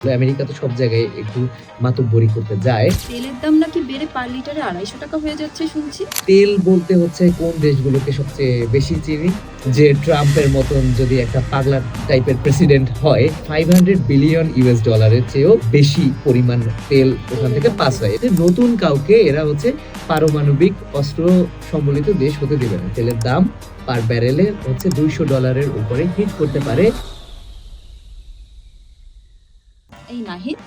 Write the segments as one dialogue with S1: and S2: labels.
S1: America তো সব জায়গায় একটু মাতব্বরি করতে যায়।
S2: তেলের দাম নাকি বেড়ে পার লিটারে ৳২৫০ হয়ে যাচ্ছে শুনছি।
S1: তেল বলতে হচ্ছে কোন দেশগুলোকে সবচেয়ে বেশি চিনি? যে ট্রাম্পের মতন যদি একটা পাগলা টাইপের প্রেসিডেন্ট হয়, $500 বিলিয়ন এর চেয়েও বেশি পরিমাণ তেল ওখান থেকে পাস হয়। এতে নতুন কাউকে এরা হচ্ছে পারমাণবিক অস্ত্র সম্বলিত দেশ হতে দেবে না। তেলের দাম পার ব্যারেলে হচ্ছে $200 এর উপরে হিট করতে পারে।
S2: এই নাহিদ,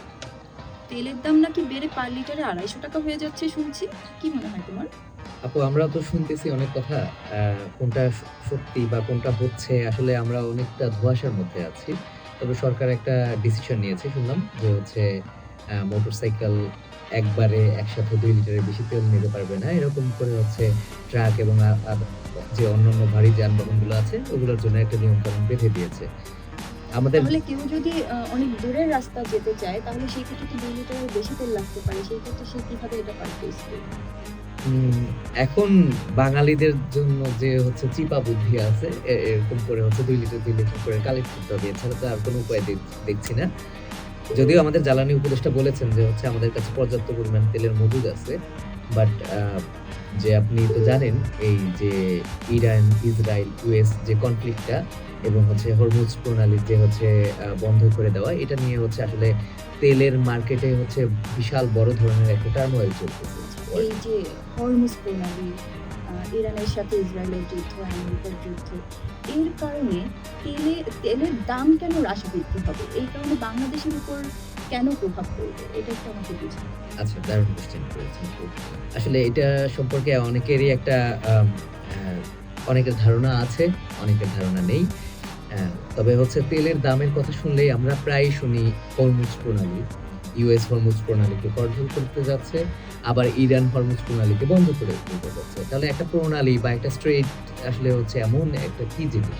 S2: তেলের দাম নাকি বেড়ে পার লিটারে ৳২৫০ হয়ে যাচ্ছে শুনছি। কি মনে হয় তোমার?
S1: আপু, আমরা তো শুনতেছি অনেক কথা। কোনটা সত্যি বা কোনটা হচ্ছে আসলে আমরা অনেকটা ধোঁয়াশার মধ্যে আছি। তবে সরকার একটা ডিসিশন নিয়েছে শুনলাম যে হচ্ছে মোটরসাইকেল একবারে একসাথে ২ লিটারের বেশি তেল নিতে পারবে না। এরকম করে হচ্ছে ট্রাক এবং যে অন্যান্য ভারী যানবাহনগুলো আছে ওগুলোর জন্য একটা নিয়মকানুন বেঁধে দিয়েছে। আমাদের
S2: তাহলে কেউ যদি অনেক দূরের রাস্তা যেতে চায় তাহলে সেই ক্ষেত্রে তো ২ লিটারের বেশি তেল লাগতে পারে। সেই ক্ষেত্রে সে কিভাবে এটা পারচেজ করবে?
S1: উম এখন বাঙালিদের জন্য যে হচ্ছে চিপা বুদ্ধি আছে, এরকম করে হচ্ছে ২ লিটার ২ লিটার করে কালেক্ট করতে হবে। এছাড়া তো আর কোনো উপায় দেখছি না। যদিও আমাদের জ্বালানি উপদেষ্টা বলেছেন যে হচ্ছে আমাদের কাছে পর্যাপ্ত পরিমাণ তেলের মজুদ আছে। বাট যে আপনি তো জানেন এই যে ইরান, ইসরায়েল, ইউএস যে কনফ্লিক্টটা এবং হচ্ছে হরমুজ প্রণালীর যে হচ্ছে বন্ধ করে দেওয়া, এটা নিয়ে হচ্ছে আসলে তেলের মার্কেটে হচ্ছে বিশাল বড় ধরনের একটা টার্মোইল চলতেছে।
S2: এই যে হরমুজ প্রণালী, ইরানের সাথে ইসরায়েলের যুদ্ধ, আমেরিকার যুদ্ধ, এর কারণে তেলের দাম কেন হ্রাস বৃদ্ধি হবে? এই কারণে বাংলাদেশের উপর কেন প্রভাব পড়বে? এটা একটু আমাকে বুঝান।
S1: আচ্ছা, দারুণ কোয়েশ্চেন করেছেন আপু। আসলে এটা সম্পর্কে অনেকেরই একটা আম আ অনেকের ধারণা আছে, অনেকের ধারণা নেই। তবে হচ্ছে তেলের দামের কথা শুনলেই আমরা প্রায়ই শুনি হরমুজ প্রণালী। ইউএস হরমুজ প্রণালীকে কর্তন করতে যাচ্ছে, আবার ইরান হরমুজ প্রণালীকে বন্ধ করে দিতে যাচ্ছে। তাহলে একটা প্রণালী বা একটা স্ট্রেইট আসলে হচ্ছে এমন একটা কি জিনিস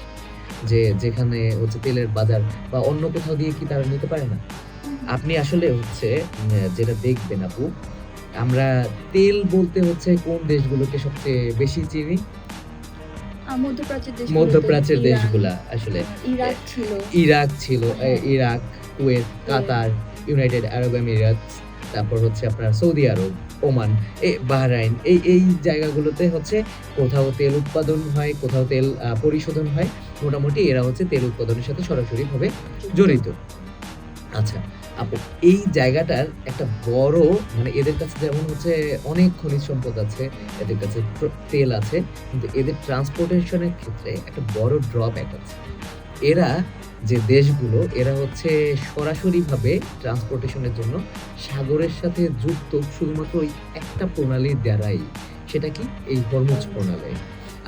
S1: যে যেখানে হচ্ছে তেলের বাজার বা অন্য কোথাও দিয়ে কি তারা নিতে পারে না? আপনি আসলে হচ্ছে যেটা দেখবেন আপু, আমরা তেল বলতে হচ্ছে কোন দেশগুলোকে সবচেয়ে বেশি চিনি?
S2: মধ্যপ্রাচ্যের দেশগুলোতে
S1: মধ্যপ্রাচ্যের
S2: ইরান,
S1: দেশগুলা আসলে। এ
S2: ইরাক ছিল।
S1: ইরাক ছিল,
S2: হ্যাঁ,
S1: ইরাক, কুয়েত, কাতার, ইউনাইটেড আরব এমিরেটস, তারপর হচ্ছে আপনার সৌদি আরব, ওমান, বাহরাইন, এই জায়গাগুলোতে হচ্ছে কোথাও তেল উৎপাদন হয়, কোথাও তেল পরিশোধন হয়। মোটামুটি এরা হচ্ছে তেল উৎপাদনের সাথে সরাসরিভাবে জড়িত। আচ্ছা, আপু, এই জায়গাটার একটা বড় মানে এদের কাছে যেমন হচ্ছে অনেক খনিজ সম্পদ আছে, এদের কাছে তেল আছে, কিন্তু এদের ট্রান্সপোর্টেশন এর ক্ষেত্রে একটা বড় ড্রব্যাক আছে। এরা যে দেশগুলো এরা হচ্ছে সরাসরিভাবে ট্রান্সপোর্টেশন এর জন্য সাগরের সাথে যুক্ত শুধুমাত্র ওই একটা প্রণালীর দ্বারাই। সেটা কি? এই হরমুজ প্রণালী।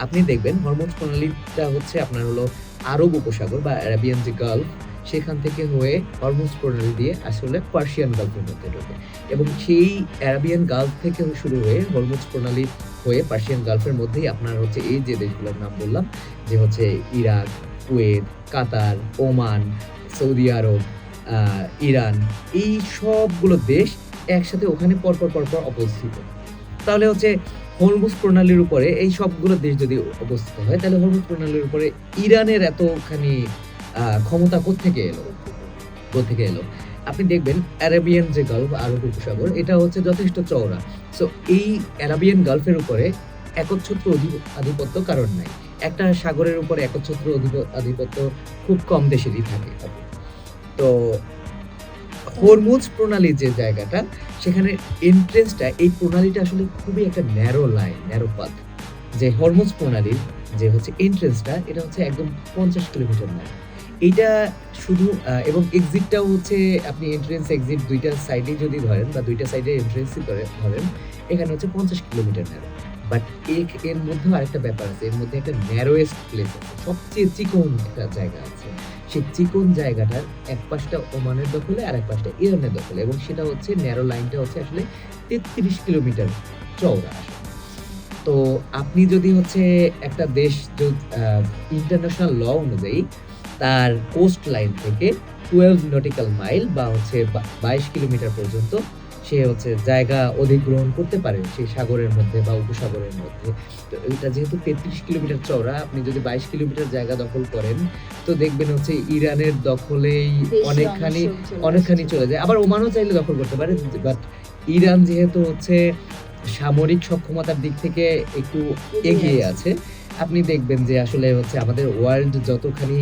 S1: আপনি দেখবেন হরমুজ প্রণালীটা হচ্ছে আপনার হলো আরব উপসাগর বা অ্যারাবিয়ান যে গালফ, সেখান থেকে হয়ে হরমুজ প্রণালী দিয়ে আসলে পার্সিয়ান গালফের মধ্যে ঢোকে এবং সেই অ্যারাবিয়ান গালফ থেকে শুরু হয়ে হরমুজ প্রণালী হয়ে পার্সিয়ান গালফের মধ্যেই আপনার হচ্ছে এই যে দেশগুলোর নাম বললাম, যে হচ্ছে ইরাক, কুয়েত, কাতার, ওমান, সৌদি আরব, ইরান, এই সবগুলো দেশ একসাথে ওখানে পরপর অবস্থিত। তাহলে হচ্ছে হরমুজ প্রণালীর উপরে এই সবগুলো দেশ যদি অবস্থিত হয়, তাহলে হরমুজ প্রণালীর উপরে ইরানের এতখানি ক্ষমতা কোত্থেকে এলো? কোত্থেকে এলো? আপনি দেখবেন অ্যারাবিয়ান যে গালফ, আরব উপসাগর, এটা হচ্ছে যথেষ্ট চওড়া। সো এই অ্যারাবিয়ান গালফের উপরে একচ্ছত্র আধিপত্য কারণ নাই। একটা সাগরের উপরে একচ্ছত্র আধিপত্য খুব কম দেশেরই থাকে। তো হরমুজ প্রণালী যে জায়গাটা, সেখানে এন্ট্রেন্সটা এই প্রণালীটা আসলে খুবই একটা ন্যারো লাইন, ন্যারো পাথ। যে হরমুজ প্রণালীর যে হচ্ছে এন্ট্রেন্সটা, এটা হচ্ছে একদম ৫০ কিলোমিটার ন্যারো। এইটা শুধু এবং এক্সিটটাও হচ্ছে আপনি এন্ট্রেন্স এক্সিট ২ টা সাইডেই যদি ধরেন বা ২ টা সাইডে এন্ট্রেন্সই ধরেন, এখানে হচ্ছে ৫০ কিলোমিটার ন্যারো। বাট এর মধ্যেও আরেকটা ব্যাপার আছে। এর মধ্যে একটা ন্যারোয়েস্ট প্লেস আছে। সবচেয়ে চিকন একটা জায়গা আছে। সেই চিকন জায়গাটার এক পাশটা ওমানের দখলে আর এক পাশটা ইরানের দখলে এবং সেটা হচ্ছে ন্যারো লাইনটা হচ্ছে আসলে ৩৩ কিলোমিটার চওড়া আসলে। তো আপনি যদি হচ্ছে একটা দেশ ইন্টারন্যাশনাল ল অনুযায়ী তার কোস্ট লাইন থেকে 12 নটিক্যাল মাইল বা হচ্ছে ২২ কিলোমিটার পর্যন্ত সে হচ্ছে জায়গা অধিগ্রহণ করতে পারে সেই সাগরের মধ্যে বা উপসাগরের মধ্যে। তো এটা যেহেতু ৩৩ কিলোমিটার চওড়া, আপনি যদি ২২ কিলোমিটার জায়গা দখল করেন, তো দেখবেন হচ্ছে ইরানের দখলেই
S2: বেশি
S1: অনেকখানি
S2: অংশ চলে আসছে।
S1: চলে যায়। আবার ওমানও চাইলে দখল করতে পারে। বাট ইরান যেহেতু হচ্ছে সামরিক সক্ষমতার দিক থেকে একটু এগিয়ে আছে। আপনি দেখবেন যে আসলে হচ্ছে আমাদের ওয়ার্ল্ড যতখানি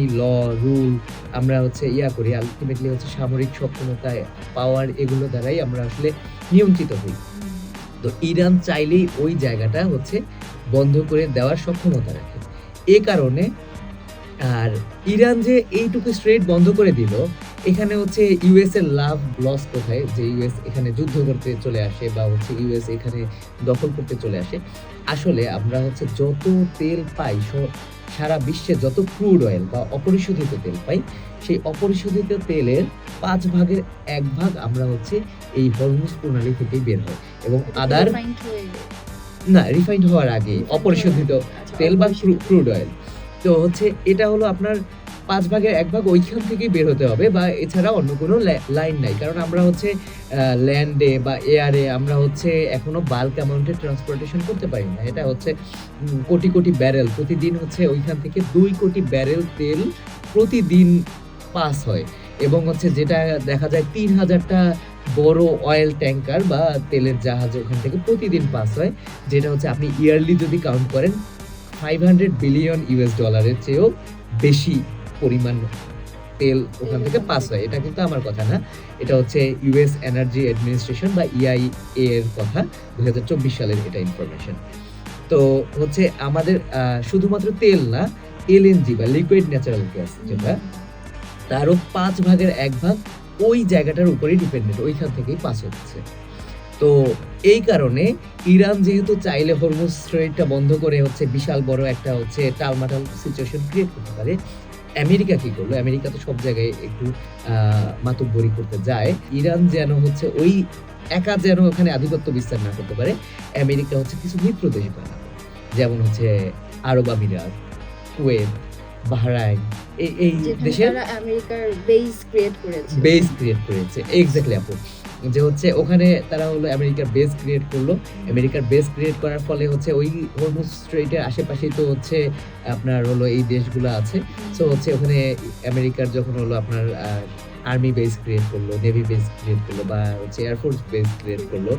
S1: রুল আমরা হচ্ছে করি, আল্টিমেটলি হচ্ছে সামরিক সক্ষমতায়, পাওয়ার এগুলো দ্বারাই আমরা আসলে নিয়ন্ত্রিত হই।
S2: হুম।
S1: তো ইরান চাইলেই ওই জায়গাটা হচ্ছে বন্ধ করে দেওয়ার সক্ষমতা রাখে। এ কারণে আর ইরান যে এইটুকু স্ট্রেইট বন্ধ করে দিল, এখানে হচ্ছে ইউএস এর লাভ লস কোথায়? যে ইউএস এখানে যুদ্ধ করতে চলে আসে বা হচ্ছে ইউএস এখানে দখল করতে চলে আসে। আসলে আমরা হচ্ছে যত তেল পাই সারা বিশ্বে যত ক্রুড অয়েল বা অপরিশোধিত তেল পাই, সেই অপরিশোধিত তেলের ৫ ভাগের ১ ভাগ আমরা হচ্ছে এই হরমুজ প্রণালী থেকেই বের হয় এবং
S2: এটা কি
S1: আদার
S2: refined হয়ে
S1: রিফাইন্ড হওয়ার আগেই
S2: refined
S1: অপরিশোধিত
S2: হওয়ার আগে? আচ্ছা,
S1: তেল বা
S2: অপরিশোধিত।
S1: Crude oil. তো হচ্ছে এটা হলো আপনার ৫ ভাগের ১ ভাগ ওইখান থেকেই বের হতে হবে বা এছাড়া অন্য কোনো লাইন নাই। কারণ আমরা হচ্ছে ল্যান্ডে বা এয়ারে আমরা হচ্ছে এখনো বাল্ক অ্যামাউন্টে ট্রান্সপোর্টেশন করতে পারি না। এটা হচ্ছে কোটি, কোটি ব্যারেল প্রতিদিন হচ্ছে ওইখান থেকে ২ কোটি ব্যারেল তেল প্রতিদিন পাস হয় এবং হচ্ছে যেটা দেখা যায় ৩,০০০ টা বড় অয়েল ট্যাঙ্কার বা তেলের জাহাজ ওখান থেকে প্রতিদিন পাস হয়। যেটা হচ্ছে আপনি ইয়ারলি যদি কাউন্ট করেন $500 বিলিয়ন ডলারের চেয়েও বেশি পরিমাণ তেল ওখান থেকে পাস হয়। এটা কিন্তু আমার কথা না। এটা হচ্ছে ইউএস এনার্জি অ্যাডমিনিস্ট্রেশন বা EIA এর কথা। ২০২৪ সালের এটা ইনফরমেশন। তো হচ্ছে আমাদের শুধুমাত্র তেল না, এলএনজি বা লিকুইড ন্যাচারাল গ্যাস যেটা, তারও ৫ ভাগের ১ ভাগ ওই জায়গাটার উপরেই ডিপেন্ডেন্ট, ওইখান থেকেই পাস হচ্ছে। তো এই কারণে ইরান যেহেতু চাইলে হরমুজ স্ট্রেইটটা বন্ধ করে হচ্ছে বিশাল বড় একটা হচ্ছে টালমাটাল সিচুয়েশন ক্রিয়েট করতে পারে। আমেরিকা কি করলো? আমেরিকা তো সব জায়গায় একটু মাতব্বরি করতে যায়। ইরান যেন হচ্ছে ওই একা যেন ওখানে আধিপত্য বিস্তার না করতে পারে, আমেরিকা হচ্ছে কিছু মিত্র দেশ বানালো। যেমন হচ্ছে আরব আমিরাত, কুয়েত, বাহরাইন, এই
S2: যেখানে
S1: দেশের
S2: তারা আমেরিকার বেস ক্রিয়েট করেছে।
S1: বেস ক্রিয়েট করেছে। এক্সাক্টলি আপু। যে হচ্ছে ওখানে তারা হলো আমেরিকার বেস ক্রিয়েট করলো। আমেরিকার বেস ক্রিয়েট করার ফলে হচ্ছে ওই হরমুজ স্ট্রেইটের আশেপাশেই তো হচ্ছে আপনার হলো এই দেশগুলো আছে। সো হচ্ছে ওখানে আমেরিকার যখন হলো আপনার আর্মি বেস ক্রিয়েট করলো, নেভি বেস ক্রিয়েট করলো বা হচ্ছে এয়ারফোর্স বেস ক্রিয়েট করলো,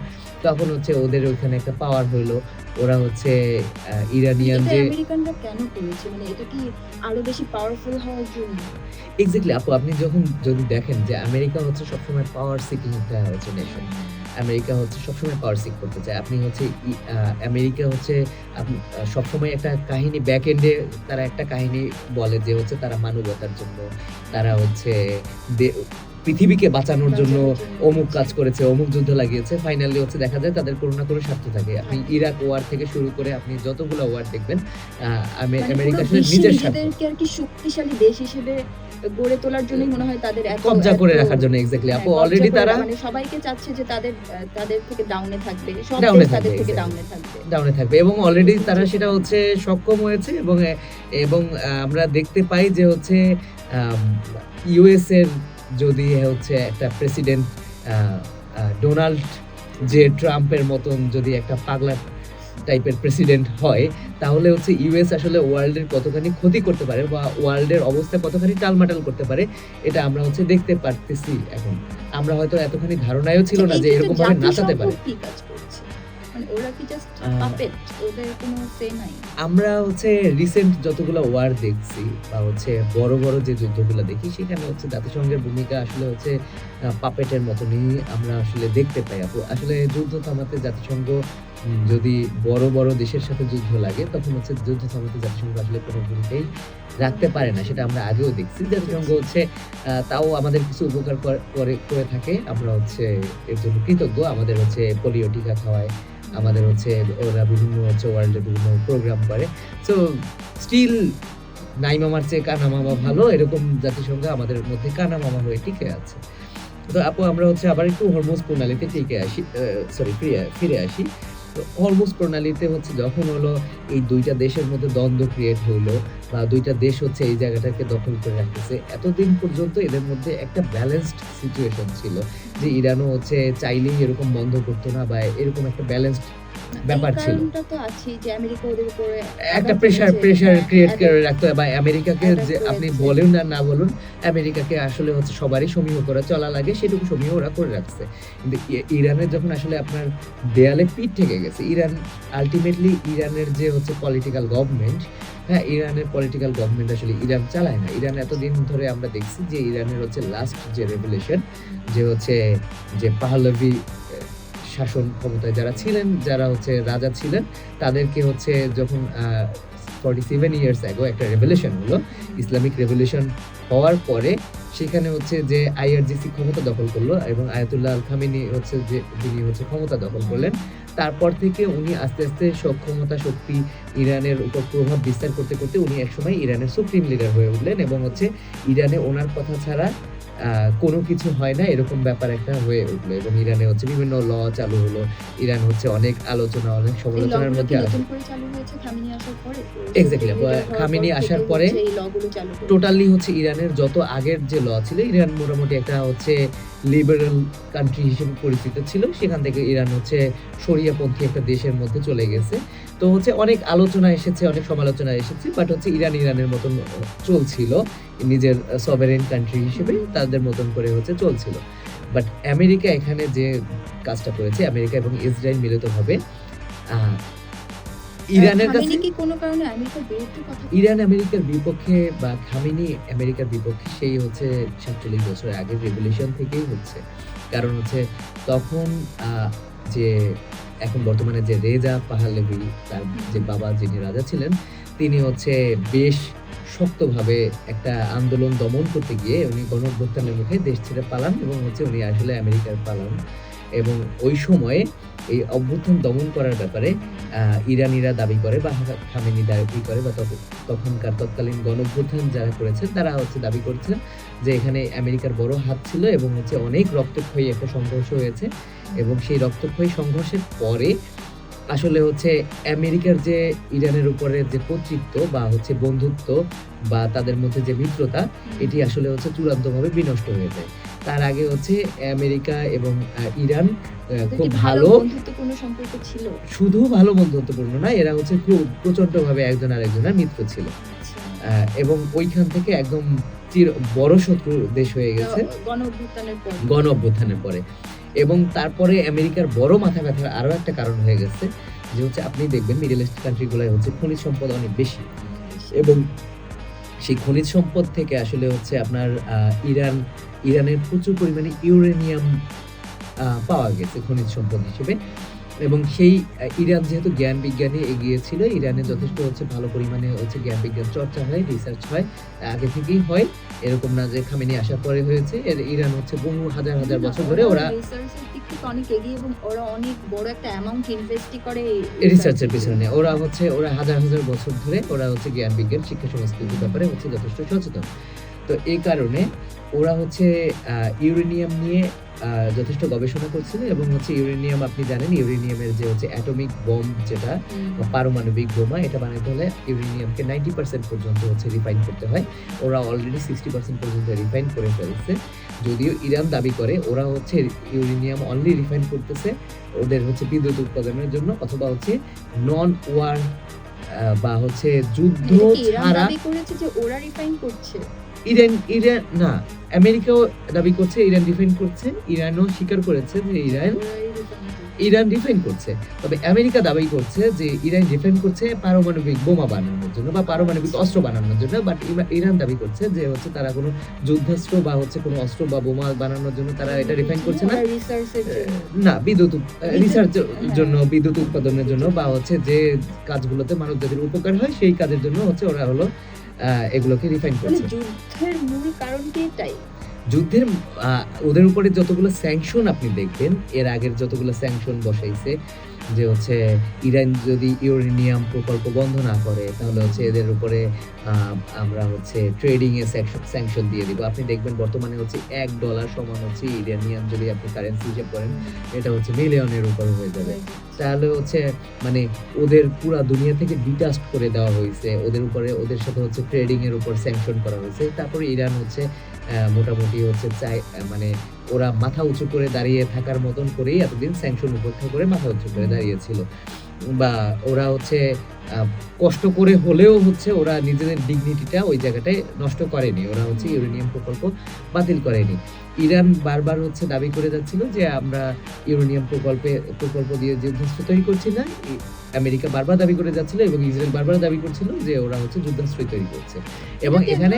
S1: তখন হচ্ছে ওদের ওইখানে একটা পাওয়ার হইলো। ওরা হচ্ছে ইরানিয়ান
S2: এটা
S1: যে
S2: আমেরিকানরা কেন করেছে? মানে এটা কি আরো বেশি পাওয়ারফুল হওয়ার জন্য?
S1: এক্সাক্টলি আপু, আপনি যদি দেখেন যে আমেরিকা হচ্ছে সবসময় পাওয়ার সিকিং একটা হচ্ছে নেশন। আমেরিকা হচ্ছে সবসময় পাওয়ার সিক করতে চায়। আপনি হচ্ছে আমেরিকা হচ্ছে সবসময় একটা কাহিনী ব্যাক এন্ডে তারা একটা কাহিনী বলে যে হচ্ছে তারা মানবতার জন্য, তারা হচ্ছে পৃথিবীকে বাঁচানোর জন্য অমুক কাজ করেছে, অমুক যুদ্ধ লাগিয়েছে। ফাইনালি হচ্ছে দেখা যায় তাদের কোনো না কোনো স্বার্থ থাকে। আপনি ইরাক ওয়ার থেকে শুরু করে আপনি যতগুলো ওয়ার দেখবেন,
S2: মানে
S1: আমেরিকা
S2: পুরো
S1: আসলে
S2: বিশ্বে
S1: নিজের স্বার্থ
S2: নিজেদেরকে আর কি শক্তিশালী দেশ হিসেবে গড়ে তোলার জন্যই মনে হয় তাদের
S1: কবজা করে রাখার জন্য। এক্স্যাক্টলি আপু, অলরেডি তারা
S2: মানে সবাইকে চাচ্ছে যে তাদের থেকে ডাউনে থাকবে, সব
S1: ডাউনে
S2: দেশ তাদের
S1: থাকবে,
S2: থেকে
S1: exactly.
S2: ডাউনে থাকবে।
S1: এবং অলরেডি তারা সেটা হচ্ছে সক্ষম হয়েছে এবং আমরা দেখতে পাই যে হচ্ছে ইউএস এর যদি হচ্ছে একটা প্রেসিডেন্ট ডোনাল্ড জে ট্রাম্পের মতন যদি একটা পাগলা টাইপের প্রেসিডেন্ট হয়, তাহলে হচ্ছে ইউএস আসলে ওয়ার্ল্ডের কতখানি ক্ষতি করতে পারে বা ওয়ার্ল্ডের অবস্থা কতখানি টালমাটাল করতে পারে, এটা আমরা হচ্ছে দেখতে পারতেছি এখন। আমরা হয়তো এতখানি ধারণাও ছিল না যে এরকম ভাবে নাচাতে পারে।
S2: কি কাজ করছে? মানে ওরা কি জাস্ট
S1: আহ,
S2: পাপেট? ওদের কোনো সে নাই?
S1: আমরা হচ্ছে রিসেন্ট যতগুলো ওয়ার দেখছি বা হচ্ছে বড় বড় যে যুদ্ধগুলো দেখি, সেখানে হচ্ছে জাতিসংঘের ভূমিকা আসলে হচ্ছে পাপেটের মতনই আমরা আসলে দেখতে পাই আপু। আসলে যুদ্ধ থামাতে জাতিসংঘ যদি বড় বড় দেশের সাথে যুদ্ধ লাগে, তখন হচ্ছে যুদ্ধ থামাতে জাতিসংঘ আসলে কোনো ভূমিকাই রাখতে পারে না। সেটা আমরা আগেও দেখছি। জাতিসংঘ হচ্ছে তাও আমাদের কিছু উপকার করে থাকে। আমরা হচ্ছে এর জন্য কৃতজ্ঞ। আমাদের হচ্ছে পোলিও টিকা খাওয়ায়, আমাদের হচ্ছে ওরা বিভিন্ন হচ্ছে ওয়ার্ল্ডে বিভিন্ন প্রোগ্রাম করে। সো স্টিল নাই মামার চেয়ে কানা মামা ভালো, এরকম জাতিসংঘ আমাদের মধ্যে কানা মামা হয়ে টিকে আছে। তো আপু, আমরা হচ্ছে আবার একটু হরমুজ প্রণালীতে ফিরে আসি। তো হরমুজ প্রণালীতে হচ্ছে যখন হলো এই দুইটা দেশের মধ্যে দ্বন্দ্ব ক্রিয়েট হইলো বা দুইটা দেশ হচ্ছে এই জায়গাটাকে দখল করে রাখতেছে, এতদিন পর্যন্ত এদের মধ্যে একটা ব্যালেন্সড সিচুয়েশন ছিল যে ইরানও হচ্ছে চাইলেই এরকম বন্ধ করতো না বা এরকম একটা ব্যালেন্সড ব্যাপার
S2: এই
S1: ছিল।
S2: কারণটা তো আছেই যে আমেরিকা ওদের উপরে
S1: একটা
S2: আঘাত
S1: প্রেশার
S2: করেছে, হ্যাঁ,
S1: ক্রিয়েট
S2: attack-
S1: করে রাখতে হয় বা আমেরিকাকে
S2: attack
S1: যে আপনি
S2: করেছে।
S1: বলেন আর না বলুন, আমেরিকাকে আসলে হচ্ছে সবারই সমীহ করে চলা লাগে, সেটুকু সমীহ ওরা করে রাখছে। কিন্তু ইরানের যখন আসলে আপনার দেয়ালে পিঠ থেকে গেছে, ইরান আল্টিমেটলি ইরানের যে হচ্ছে পলিটিক্যাল গভর্নমেন্ট, হ্যাঁ, ইরানের পলিটিক্যাল গভর্নমেন্ট আসলে ইরান চালায় না। ইরান এতদিন ধরে আমরা দেখছি যে ইরানের হচ্ছে লাস্ট যে রেভলিউশন, যে হচ্ছে যে পাহলভি শাসন ক্ষমতায় যারা ছিলেন, যারা হচ্ছে রাজা ছিলেন, তাদেরকে হচ্ছে যখন 47 ইয়ার্স অ্যাগো একটা রেভলিউশন হলো, ইসলামিক রেভলিউশন হওয়ার পরে সেখানে হচ্ছে যে আইআরজিসি ক্ষমতা দখল করলো এবং আয়াতুল্লাহ আল খামেনি হচ্ছে যে যিনি হচ্ছে ক্ষমতা দখল করলেন, তারপর থেকে উনি আস্তে আস্তে সক্ষমতা শক্তি ইরানের উপর প্রভাব বিস্তার করতে করতে উনি একসময় ইরানের সুপ্রিম লিডার হয়ে উঠলেন এবং হচ্ছে ইরানে ওনার কথা ছাড়া কোনো কিছু হয় না এরকম ব্যাপার একটা হয়ে উঠলো এবং ইরানে হচ্ছে বিভিন্ন ল চালু হলো। ইরান হচ্ছে অনেক আলোচনা, অনেক
S2: এই
S1: সমালোচনার
S2: লগুলো কি
S1: মধ্যে
S2: নতুন করে চালু হয়েছে খামেনি আসার পরে? তো
S1: এক্স্যাক্টলি
S2: সুপ্রিম লিডার হওয়ার
S1: খামেনি
S2: পর
S1: আসার
S2: থেকে
S1: পরে
S2: হচ্ছে এই লগুলো চালু করেছে।
S1: টোটালি হচ্ছে ইরানের যত আগের যে ল ছিল, ইরান মোটামুটি একটা হচ্ছে লিবারেল কান্ট্রি হিসেবে পরিচিত ছিল, সেখান থেকে ইরান হচ্ছে শরিয়াপন্থী একটা দেশের মধ্যে চলে গেছে। তো হচ্ছে অনেক আলোচনা এসেছে, অনেক সমালোচনা এসেছে, বাট হচ্ছে ইরান ইরানের মতন চলছিল, নিজের সভারেন কান্ট্রি হিসেবে তাদের মতন করে হচ্ছে চলছিল। বাট আমেরিকা এখানে যে কাজটা করেছে, আমেরিকা এবং ইসরায়েল মিলিতভাবে আহ, ইরানের কাছে
S2: খামেনি কি কোনো কারণে আমেরিকার বিরুদ্ধে কথা
S1: ইরান আমেরিকার বিপক্ষে বা খামেনি আমেরিকার বিপক্ষে সেই হচ্ছে 47 বছর আগের রেভলিউশন থেকেই হচ্ছে। কারণ হচ্ছে তখন যে এখন বর্তমানে যে রেজা পাহলেভি, তার যে বাবা যিনি রাজা ছিলেন, তিনি হচ্ছে বেশ শক্তভাবে একটা আন্দোলন দমন করতে গিয়ে উনি গণঅভ্যুত্থানের মুখে দেশ ছেড়ে পালান এবং হচ্ছে উনি আসলে আমেরিকার পালান এবং ওই সময়ে এই অভ্যুত্থান দমন করার ব্যাপারে ইরানিরা দাবি করে বা খামেনি দাবি করে বা তখনকার তৎকালীন গণঅভ্যুত্থান যারা করেছেন তারা হচ্ছে দাবি করছেন যে এখানে আমেরিকার বড় হাত ছিল এবং হচ্ছে অনেক রক্তক্ষয়ী একটা সংঘর্ষ হয়েছে এবং সেই রক্তক্ষয়ী সংঘর্ষের পরে আসলে হচ্ছে আমেরিকার যে ইরানের উপরে যে কর্তৃত্ব বা হচ্ছে বন্ধুত্ব বা তাদের মধ্যে যে মিত্রতা, এটি আসলে হচ্ছে চূড়ান্তভাবে বিনষ্ট হয়ে যায়। তার আগে হচ্ছে আমেরিকা এবং ইরান খুব ভালো
S2: বন্ধুত্বপূর্ণ সম্পর্ক ছিল।
S1: শুধু ভালো বন্ধুত্বপূর্ণ না, এরা হচ্ছে খুব প্রচন্ডভাবে একজন আরেকজনের মিত্র ছিল
S2: আচ্ছা।
S1: এবং ওইখান থেকে একদম বড় শত্রু দেশ হয়ে গেছে গণ অভ্যুত্থানের পরে। এবং তারপরে আমেরিকার বড় মাথা ব্যথার আরো একটা কারণ হয়ে গেছে যে হচ্ছে আপনি দেখবেন মিডল ইস্ট কান্ট্রিগুলোয় হচ্ছে খনিজ সম্পদ অনেক বেশি এবং সেই খনিজ সম্পদ থেকে আসলে হচ্ছে আপনার ইরানের প্রচুর পরিমাণে ইউরেনিয়াম পাওয়া গেছে খনিজ সম্পদ হিসেবে এবং সেই ইরান যেহেতু জ্ঞান বিজ্ঞানে এগিয়ে ছিল, ইরানে যথেষ্ট হচ্ছে ভালো পরিমাণে হচ্ছে জ্ঞান বিজ্ঞান চর্চা হয়, রিসার্চ হয়, আগে থেকেই হয়, এরকম না যে খামেনি আসার পরে হয়েছে। ইরান হচ্ছে বহু হাজার হাজার বছর ধরে ওরা
S2: রিসার্চের দিক থেকে অনেক এগিয়ে এবং ওরা অনেক বড় একটা অ্যামাউন্ট ইনভেস্ট করে
S1: রিসার্চের পিছনে। ওরা হাজার হাজার বছর ধরে ওরা হচ্ছে জ্ঞান বিজ্ঞান শিক্ষা সংস্কৃতির ব্যাপারে হচ্ছে যথেষ্ট সচেতন। তো এই কারণে ওরা হচ্ছে ইউরেনিয়াম নিয়ে যথেষ্ট গবেষণা করছিল এবং হচ্ছে ইউরেনিয়াম, আপনি জানেন ইউরেনিয়ামের যে হচ্ছে অ্যাটমিক বম্ব যেটা পারমাণবিক বোমা, এটা বানাতে হলে ইউরেনিয়ামকে 90% পর্যন্ত হচ্ছে রিফাইন করতে হয়। ওরা অলরেডি 60% পর্যন্ত রিফাইন করে ফেলছে। যদিও ইরান দাবি করে ওরা হচ্ছে ইউরেনিয়াম অনলি রিফাইন করতেছে ওদের হচ্ছে বিদ্যুৎ উৎপাদনের জন্য অথবা হচ্ছে নন ওয়ার বা হচ্ছে যুদ্ধ ছাড়া।
S2: দাবি করেছে যে ওরা রিফাইন করছে,
S1: ইরান না, আমেরিকাও দাবি করছে ইরান রিফাইন করছে, ইরানও স্বীকার করেছে যে ইরান রিফাইন করছে। তবে আমেরিকা দাবি করছে যে ইরান রিফাইন করছে পারমাণবিক বোমা বানানোর জন্য বা পারমাণবিক অস্ত্র বানানোর জন্য, বাট ইরান দাবি করছে যে হচ্ছে তারা কোনো যুদ্ধাস্ত্র বা হচ্ছে কোনো অস্ত্র বা বোমা বানানোর জন্য তারা এটা রিফাইন করছে না, না বিদ্যুৎ রিসার্চের জন্য, বিদ্যুৎ উৎপাদনের জন্য বা হচ্ছে যে কাজগুলোতে মানব জাতির উপকার হয় সেই কাজের জন্য হচ্ছে ওরা হলো এগুলোকে রিফাইন করছে।
S2: যুদ্ধের মূল কারণ কি এটাই?
S1: যুদ্ধের ওদের উপরে যতগুলো স্যাংশন আপনি দেখবেন, এর আগের যতগুলো স্যাংশন বসাইছে যে হচ্ছে ইরান যদি ইউরেনিয়াম প্রকল্প বন্ধ না করে তাহলে হচ্ছে এদের উপরে আমরা হচ্ছে ট্রেডিং এ স্যাংশন দিয়ে দিব। আপনি দেখবেন বর্তমানে হচ্ছে $1 সমান হচ্ছে ইরানিয়ান, যদি আপনি কারেন্সি হিসাব করেন এটা হচ্ছে মিলিয়নের উপর হয়ে যাবে। তাহলে হচ্ছে মানে ওদের পুরা দুনিয়া থেকে ডিটাচড করে দেওয়া হয়েছে, ওদের উপরে ওদের সাথে হচ্ছে ট্রেডিং এর উপর স্যাংশন করা হয়েছে। তারপরে ইরান হচ্ছে মোটামুটি হচ্ছে মানে ওরা মাথা উঁচু করে দাঁড়িয়ে থাকার মতন করেই এতদিন স্যাংশন উপেক্ষা করে মাথা উঁচু করে দাঁড়িয়েছিল, বা ওরা হচ্ছে কষ্ট করে হলেও হচ্ছে ওরা নিজেদের ডিগনিটিটা ওই জায়গাটায় নষ্ট করেনি, ওরা হচ্ছে ইউরেনিয়াম প্রকল্প বাতিল করেনি। ইরান বারবার হচ্ছে দাবি করে যাচ্ছিল যে আমরা ইউরেনিয়াম প্রকল্প দিয়ে যুদ্ধাস্ত্র তৈরি করছি না। আমেরিকা বারবার দাবি করে যাচ্ছিল এবং ইসরায়েল বারবার দাবি করছিল যে ওরা হচ্ছে যুদ্ধাস্ত্র তৈরি করছে। এবং এখানে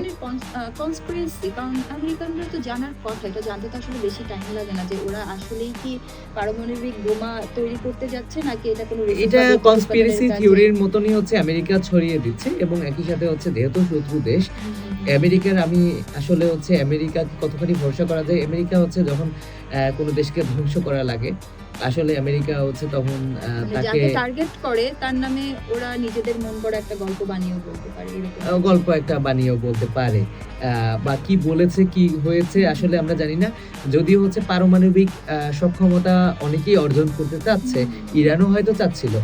S2: কনস্পিরেসি, কারণ আমেরিকানরা তো জানার কথা, এটা জানতে তো আসলে বেশি টাইম লাগে না যে ওরা আসলেই কি পারমাণবিক বোমা তৈরি করতে যাচ্ছে নাকি এটা কোনো
S1: এটা কনস্পিরেসি থিওরির মতনই হচ্ছে আমেরিকা ছড়িয়ে দিচ্ছে। এবং একই সাথে হচ্ছে যেহেতু শত্রু দেশ আমেরিকার, আমি আসলে হচ্ছে আমেরিকাকে কতখানি ভরসা করা যায়, আমেরিকা হচ্ছে যখন কোনো দেশকে ধ্বংস করা লাগে আসলে আমেরিকা হচ্ছে তখন তাকে
S2: টার্গেট করে তার নামে ওরা নিজেদের মন করা একটা গল্প বানিয়েও বলতে পারে,
S1: গল্প একটা বানিয়েও বলতে পারে, বা কি বলেছে কি হয়েছে আসলে আমরা জানি না। যদিও হচ্ছে পারমাণবিক সক্ষমতা অনেকেই অর্জন করতে চাচ্ছে, ইরানও হয়তো চাচ্ছিল,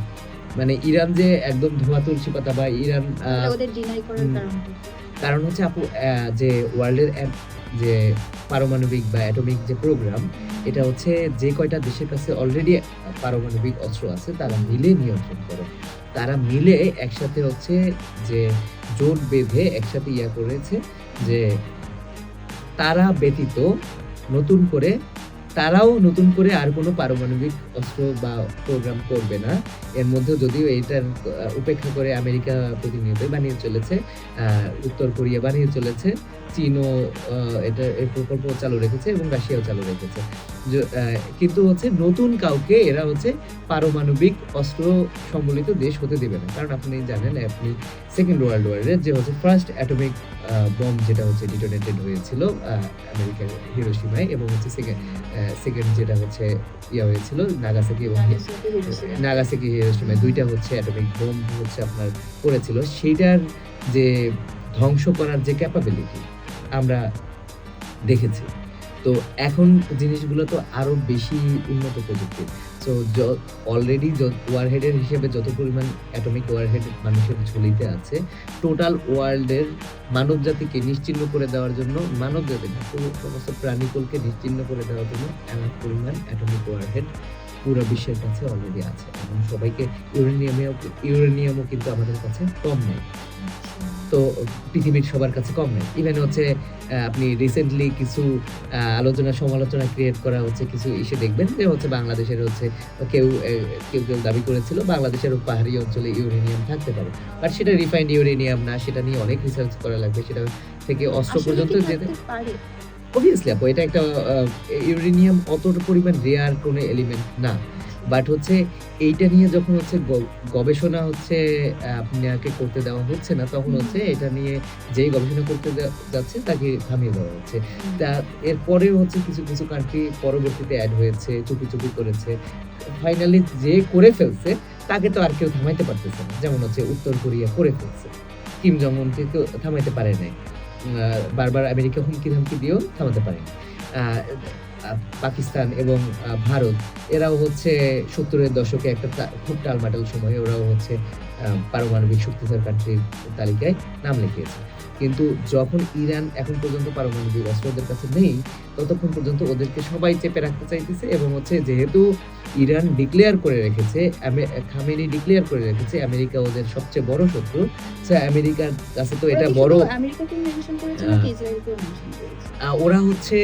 S1: মানে ইরান যে একদম ধোয়া তুলসী পাতা বা ইরান
S2: ওদের ডিনাই করার
S1: কারণ হচ্ছে আপু যে ওয়ার্ল্ডের যে পারমাণবিক বা অ্যাটমিক যে প্রোগ্রাম, এটা হচ্ছে যে কয়টা দেশের কাছে অলরেডি পারমাণবিক অস্ত্র আছে তারা মিলে নিয়ন্ত্রণ করে, তারা মিলে একসাথে হচ্ছে যে জোট বেঁধে একসাথে করেছে যে তারা ব্যতীত তারাও নতুন করে আর কোনো পারমাণবিক অস্ত্র বা প্রোগ্রাম করবে না। এর মধ্যে যদিও এইটার উপেক্ষা করে আমেরিকা প্রতিনিয়তই বানিয়ে চলেছে, উত্তর কোরিয়া বানিয়ে চলেছে, চীনও এটা এই প্রকল্প চালু রেখেছে এবং রাশিয়াও চালু রেখেছে। কিন্তু হচ্ছে নতুন কাউকে এরা হচ্ছে পারমাণবিক অস্ত্র সম্বলিত দেশ হতে দেবে না। কারণ আপনি জানেন, আপনি সেকেন্ড ওয়ার্ল্ড ওয়ারের যে হচ্ছে ফার্স্ট অ্যাটমিক বম যেটা হচ্ছে ডিটোনেটেড হয়েছিল আমেরিকার হিরোশিমায়, এবং হচ্ছে সেকেন্ড যেটা হচ্ছে হয়েছিল নাগাসাকি এবং হিরোশিমায়, দুইটা হচ্ছে অ্যাটমিক বম হচ্ছে আপনার করেছিল। সেইটার যে ধ্বংস করার যে ক্যাপাবিলিটি আমরা দেখেছি, তো এখন জিনিসগুলো তো আরো বেশি উন্নত প্রযুক্তির। সো অলরেডি ওয়ারহেডের হিসেবে যত পরিমাণ অ্যাটমিক ওয়ারহেড মানুষের ঝুলিতে আছে, টোটাল ওয়ার্ল্ডের মানব জাতিকে নিশ্চিহ্ন করে দেওয়ার জন্য, মানব জাতি না পুরো সমস্ত প্রাণীকুলকে নিশ্চিহ্ন করে দেওয়ার জন্য এমন পরিমাণ অ্যাটমিক ওয়ারহেড পুরো বিশ্বের কাছে অলরেডি আছে। এবং সবাইকে ইউরেনিয়ামও কিন্তু আমাদের কাছে কম নেই, তো পৃথিবীর সবার কাছে কম নেই। ইভেন হচ্ছে আপনি রিসেন্টলি কিছু আলোচনা সমালোচনা ক্রিয়েট করা হচ্ছে কিছু ইস্যু দেখবেন যে হচ্ছে বাংলাদেশের হচ্ছে কেউ দাবি করেছিল বাংলাদেশের পাহাড়ি অঞ্চলে ইউরেনিয়াম থাকতে পারে, বাট সেটা রিফাইন্ড ইউরেনিয়াম না, সেটা নিয়ে অনেক রিসার্চ করা লাগবে, সেটা থেকে অস্ত্র পর্যন্ত যেতে পারে। অবভিয়াসলি আপু এটা একটা ইউরেনিয়াম অত পরিমাণ রেয়ার কোনো এলিমেন্ট না, বাট হচ্ছে এইটা নিয়ে যখন হচ্ছে গবেষণা হচ্ছে আপনাকে করতে দেওয়া হচ্ছে না, তখন হচ্ছে এটা নিয়ে যেই গবেষণা করতে যাচ্ছে তাকে থামিয়ে দেওয়া হচ্ছে। তা এরপরেও হচ্ছে কিছু কিছু কান্ট্রি পরবর্তীতে অ্যাড হয়েছে, চুপি করেছে, ফাইনালি যে করে ফেলছে তাকে তো আর কেউ থামাইতে পারতেছে না। যেমন হচ্ছে উত্তর কোরিয়া করে ফেলছে, কিম জং উনকে কেউ থামাইতে পারে নাই, বারবার আমেরিকা হুমকি ধামকি দিয়েও থামাতে পারেনি। পাকিস্তান এবং ভারত এরাও হচ্ছে 70-এর দশকে একটা খুব টালমাটাল সময়ে ওরাও হচ্ছে পারমাণবিক শক্তিধর কান্ট্রির তালিকায় নাম লিখিয়েছে। কিন্তু যখন ইরান এখন পর্যন্ত পারমাণবিক অস্ত্র ওদের কাছে নেই, ততক্ষণ পর্যন্ত ওদেরকে সবাই চেপে রাখতে চাইতেছে। এবং হচ্ছে যেহেতু ইরান ডিক্লেয়ার করে রেখেছে, খামেনি ডিক্লেয়ার করে রেখেছে আমেরিকা ওদের সবচেয়ে বড় শত্রু, আমেরিকার কাছে তো এটা বড়। ওরা হচ্ছে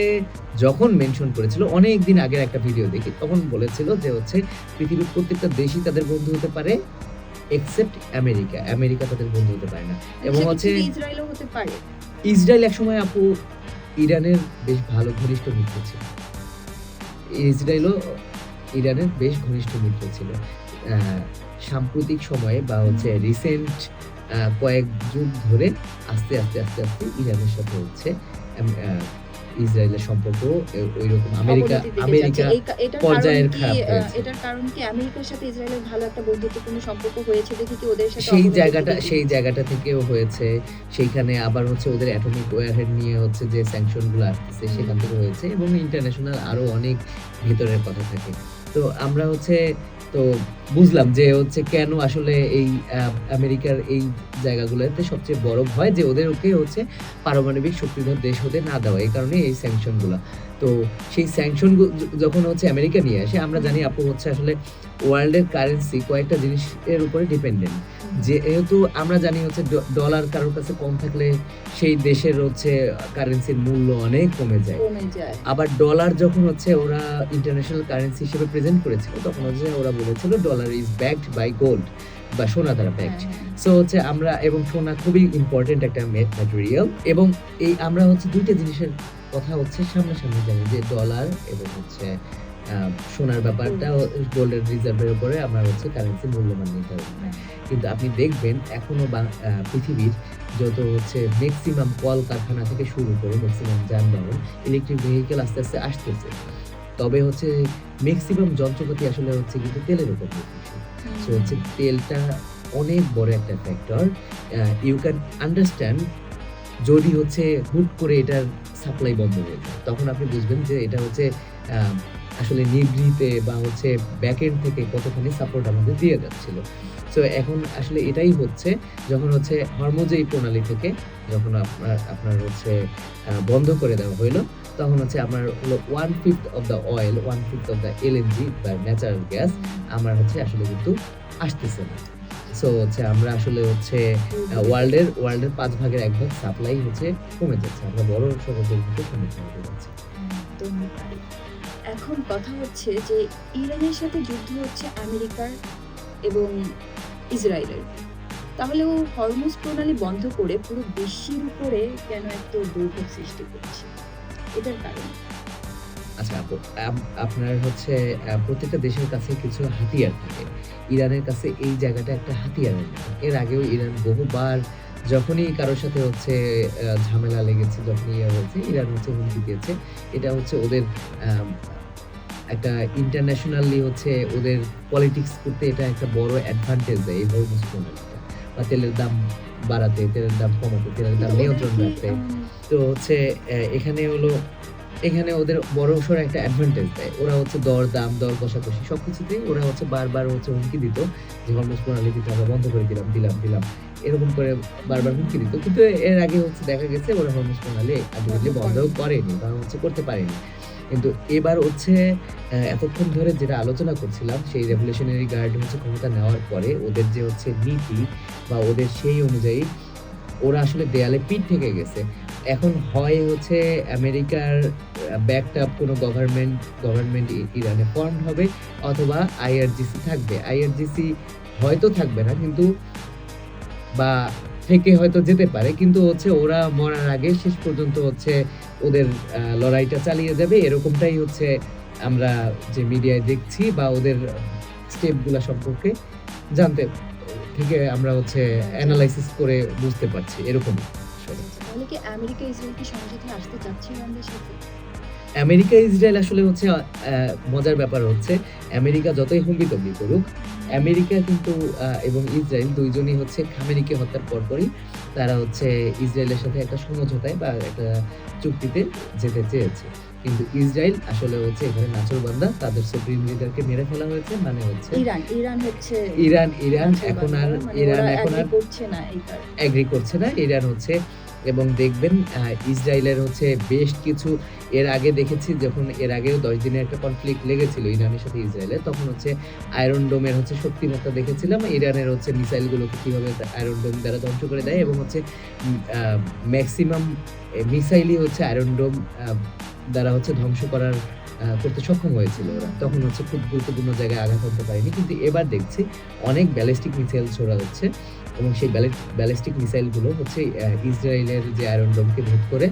S1: যখন মেনশন করেছিল অনেক দিন আগের একটা ভিডিও দেখি, তখন বলেছিল যে হচ্ছে পৃথিবীর প্রত্যেকটা দেশই তাদের বন্ধু হতে পারে এক্সেপ্ট আমেরিকা তাদের বন্ধু হতে পারে না। এবং হচ্ছে
S2: ইসরায়েলও হতে পারে।
S1: ইসরায়েল একসময় আপু ইরানের বেশ ভালো ঘনিষ্ঠ মিত্র ছিল, ইসরায়েলও ইরানের বেশ ঘনিষ্ঠ মিত্র ছিল। সাম্প্রতিক সময়ে বা হচ্ছে রিসেন্ট কয়েক যুগ ধরে আস্তে আস্তে ইরানের সাথে হচ্ছে ইসরায়েলের সম্পর্ক ওইরকম আমেরিকা
S2: অবনতির দিকে যাচ্ছে। এটার কারণ
S1: পর্যায়ের
S2: কি
S1: খারাপ হয়েছে।
S2: এটার কারণ কি আমেরিকার সাথে ইসরায়েলের ভালো একটা বন্ধুত্বপূর্ণ সম্পর্ক হয়েছে দেখে কি ওদের সাথে
S1: সেই
S2: অবনতির
S1: জায়গাটা
S2: দিকে
S1: সেই
S2: গিয়েছে?
S1: জায়গাটা থেকেও হয়েছে। সেইখানে আবার হচ্ছে ওদের অ্যাটমিক ওয়ারহেড নিয়ে হচ্ছে যে স্যাংশন গুলো আসতেছে সেখান থেকে হয়েছে এবং ইন্টারন্যাশনাল আরো অনেক ভেতরের কথা থাকে। তো আমরা হচ্ছে তো বুঝলাম যে হচ্ছে কেন আসলে এই আমেরিকার এই জায়গাগুলোতে সবচেয়ে বড় ভয় যে ওদেরকে হচ্ছে পারমাণবিক শক্তিধর দেশ হতে না দেওয়া। এই কারণে এই স্যাংশন গুলা। তো সেই স্যাংশন যখন হচ্ছে আমেরিকা নিয়ে আসে আমরা জানি আপু হচ্ছে আসলে ওয়ার্ল্ডের কারেন্সি কয়েকটা জিনিসের উপরে ডিপেন্ডেন্ট। যেহেতু আমরা জানি হচ্ছে ডলার কারোর কাছে কম থাকলে সেই দেশের হচ্ছে কারেন্সির মূল্য অনেক কমে যায়।
S2: কমে যায়।
S1: আবার ডলার যখন হচ্ছে ওরা ইন্টারন্যাশনাল কারেন্সি হিসেবে প্রেজেন্ট করেছিল তখন হচ্ছে ওরা বলেছিল dollar is backed by gold বা সোনা দ্বারা ব্যাকড। সো হচ্ছে আমরা এবং সোনা খুবই ইম্পর্টেন্ট একটা ম্যাটেরিয়াল এবং এই আমরা হচ্ছে দুইটা জিনিসের কথা হচ্ছে সামনাসামনি জানি যে ডলার এবং হচ্ছে সোনার ব্যাপারটা গোল্ডের রিজার্ভের উপরে আমরা হচ্ছে কারেন্সি মূল্যমান নির্ধারণ হয়। কিন্তু আপনি দেখবেন এখনো পৃথিবীর যত হচ্ছে ম্যাক্সিমাম কলকারখানা থেকে শুরু করে ম্যাক্সিমাম যানবাহন ইলেকট্রিক ভেহিকেল আস্তে আস্তে আসতেছে। তবে হচ্ছে ম্যাক্সিমাম যন্ত্রপাতি আসলে হচ্ছে কিন্তু তেলের উপর নির্ভরশীল। সো হচ্ছে তেলটা অনেক বড় একটা ফ্যাক্টর। ইউ ক্যান আন্ডারস্ট্যান্ড যদি হচ্ছে হুট করে এটার সাপ্লাই বন্ধ হয়ে যায় তখন আপনি বুঝবেন যে এটা হচ্ছে আসলে নিভৃতে বা হচ্ছে ব্যাকএন্ড থেকে কতখানি সাপোর্ট আমাদের দিয়ে যাচ্ছিল। সো এখন আসলে এটাই হচ্ছে যখন হচ্ছে হরমুজ এই প্রণালী থেকে যখন আপনার হচ্ছে বন্ধ করে দেওয়া হইলো তখন হচ্ছে আমার হলো 1/5 of the oil 1/5 of the LNG বা ন্যাচারাল গ্যাস আমার হচ্ছে আসলে কিন্তু আসতেছে না। সো হচ্ছে আমরা আসলে হচ্ছে ওয়ার্ল্ডের 5 ভাগের 1 ভাগ সাপ্লাই হচ্ছে কমে যাচ্ছে। আমরা বড় সংকটের মধ্যে সম্মুখীন হতে যাচ্ছি।
S2: একদমই তাই। এখন কথা হচ্ছে যে ইরানের সাথে যুদ্ধ হচ্ছে আমেরিকার এবং ইসরায়েলের। তাহলেও হরমুজ প্রণালী বন্ধ করে পুরো বিশ্বের উপরে কেন এত দুর্ভোগ সৃষ্টি করছে? এটার কারণ?
S1: আচ্ছা আপু, আপনার হচ্ছে প্রত্যেকটা দেশের কাছে কিছু হাতিয়ার থাকে। ইরানের কাছে এই জায়গাটা একটা হাতিয়ারের মতো। এর আগেও ইরান বহুবার যখনই কারো সাথে হচ্ছে ঝামেলা লেগেছে, যখনই ইয়ে হয়েছে, ইরান হচ্ছে হুমকি দিয়েছে। এটা হচ্ছে ওদের আম একটা ইন্টারন্যাশনালি হচ্ছে ওদের পলিটিক্স করতে এটা একটা বড় অ্যাডভান্টেজ দেয় এই হরমুজ প্রণালীটা। বা তেলের দাম বাড়াতে, তেলের দাম কমাতে, তেলের দাম
S2: কিন্তু ওদের
S1: নিয়ন্ত্রণ
S2: কি
S1: রাখতে। তো হচ্ছে এখানে ওদের বড়সড় একটা অ্যাডভান্টেজ দেয়। ওরা হচ্ছে দর কষাকষি সবকিছুতেই ওরা হচ্ছে বারবার হচ্ছে হুমকি দিত যে হরমুজ প্রণালী কিন্তু আমরা বন্ধ করে দিলাম। এরকম করে বারবার হুমকি দিত। কিন্তু এর আগে হচ্ছে দেখা গেছে ওরা হরমুজ প্রণালী আলটিমেটলি বন্ধও করেনি বা হচ্ছে করতে পারেনি। কিন্তু এবার হচ্ছে এতক্ষণ ধরে যেটা আলোচনা করছিলাম সেই রেভলিউশনারি গার্ড হচ্ছে ক্ষমতা নেওয়ার পরে ওদের যে হচ্ছে নীতি বা ওদের সেই অনুযায়ী ওরা আসলে দেয়ালে পিঠ থেকে গেছে। এখন হয় হচ্ছে আমেরিকার ব্যাকড আপ কোনো গভর্নমেন্ট ইরানে ফর্মড হবে অথবা আইআরজিসি থাকবে। আইআরজিসি হয়তো থাকবে না কিন্তু বা থেকে হয়তো যেতে পারে। কিন্তু হচ্ছে ওরা মরার আগে শেষ পর্যন্ত হচ্ছে ওদের লড়াইটা চালিয়ে যাবে। এরকমটাই হচ্ছে আমরা যে মিডিয়ায় দেখছি বা ওদের স্টেপগুলা সম্পর্কে জানতে থেকে আমরা হচ্ছে এনালাইসিস করে বুঝতে পারছি এরকমই আসলে।
S2: তাহলে কি আমেরিকা ইসরায়েল কি সমঝোতায় আসতে চাচ্ছে ইরানদের সাথে?
S1: আমেরিকা ইসরায়েল আসলে হচ্ছে মজার ব্যাপার হচ্ছে আমেরিকা যতই হুমকি-তমকি করুক, আমেরিকা কিন্তু এবং ইসরায়েল দুইজনই হচ্ছে খামেনিকে হত্যার পরপরই তারা হচ্ছে ইসরায়েলের সাথে একটা সমঝোতায় বা একটা চুক্তিতে যেতে চেয়েছে। কিন্তু ইসরায়েল আসলে হচ্ছে এখানে নাছোড়বান্দা, তাদের সুপ্রিম লিডারকে মেরে ফেলা হয়েছে। মানে হচ্ছে
S2: ইরান হচ্ছে
S1: ইরান
S2: ওরা এগ্রি করছে না এই কারণে।
S1: এগ্রি করছে না। ইরান হচ্ছে এবং দেখবেন ইসরায়েলের হচ্ছে বেশ কিছু এর আগে দেখেছি যখন এর আগেও 10 দিনের একটা কনফ্লিক্ট লেগেছিল ইরানের সাথে ইসরায়েলের তখন হচ্ছে আয়রন ডোমের হচ্ছে শক্তিমত্তা দেখেছিলাম। ইরানের হচ্ছে মিসাইলগুলোকে কিভাবে আয়রন ডোম দ্বারা ধ্বংস করে দেয় এবং হচ্ছে ম্যাক্সিমাম মিসাইলই হচ্ছে আয়রন ডোম দ্বারা হচ্ছে ধ্বংস করতে সক্ষম হয়েছিল ওরা। তখন হচ্ছে খুব গুরুত্বপূর্ণ জায়গায় আঘাত হানতে পারেনি। কিন্তু এবার দেখছি অনেক ব্যালিস্টিক মিসাইল ছোড়া হচ্ছে এবং সেই ব্যালিস্টিক মিসাইলগুলো হচ্ছে ইসরায়েলের যে আয়রন ডোমকে ভেদ করে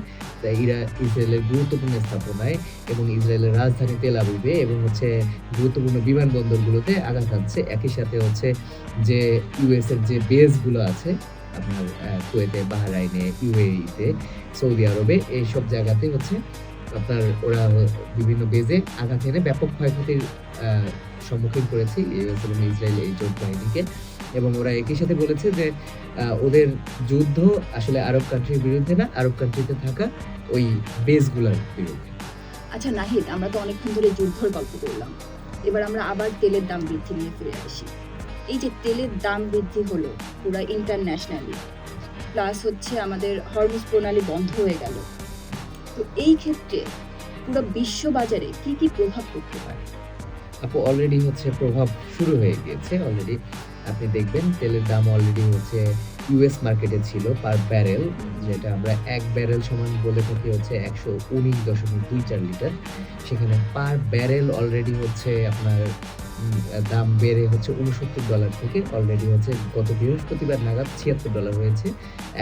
S1: ইসরায়েলের গুরুত্বপূর্ণ স্থাপনায় এবং ইসরায়েলের রাজধানী তেল আবিবে এবং হচ্ছে গুরুত্বপূর্ণ বিমানবন্দরগুলোতে আঘাত হানছে। একই সাথে হচ্ছে যে ইউএস এর যে বেসগুলো আছে আপনার কুয়েতে, বাহরাইনে, ইউএইতে, সৌদি আরবে এইসব জায়গাতে হচ্ছে আপনার ওরা বিভিন্ন বেজে আঘাত এনে ব্যাপক ক্ষয়ক্ষতির সম্মুখীন করেছে ইউএস এবং ইসরায়েল এই জোট বাহিনীকে। এবং ওরা একই সাথে বলেছে যে ওদের যুদ্ধ আসলে আরব কান্ট্রির বিরুদ্ধে না, আরব কান্ট্রিতে থাকা ওই বেসগুলোর বিরুদ্ধে।
S2: আচ্ছা নাহিদ, আমরা তো অনেকক্ষণ ধরে যুদ্ধের গল্প করলাম, এবার আমরা আবার তেলের দাম বৃদ্ধি নিয়ে ফিরে আসি। এই যে তেলের দাম বৃদ্ধি হলো পুরো ইন্টারন্যাশনালি, প্লাস হচ্ছে আমাদের হরমুজ প্রণালী বন্ধ হয়ে গেল, তো এই ক্ষেত্রে পুরো বিশ্ব বাজারে কি কি প্রভাব পড়তে পারে?
S1: আপু অলরেডি হচ্ছে প্রভাব শুরু হয়ে গিয়েছে। অলরেডি আপনি দেখবেন তেলের দাম অলরেডি হচ্ছে ইউএস মার্কেটে ছিল পার ব্যারেল, যেটা আমরা এক ব্যারেল সমান বলে থাকি হচ্ছে 119.24 লিটার। সেখানে পার ব্যারেল অলরেডি হচ্ছে আপনার দাম বেড়ে হচ্ছে $69 থেকে অলরেডি হচ্ছে গত বৃহস্পতিবার নাগাদ $76 হয়েছে।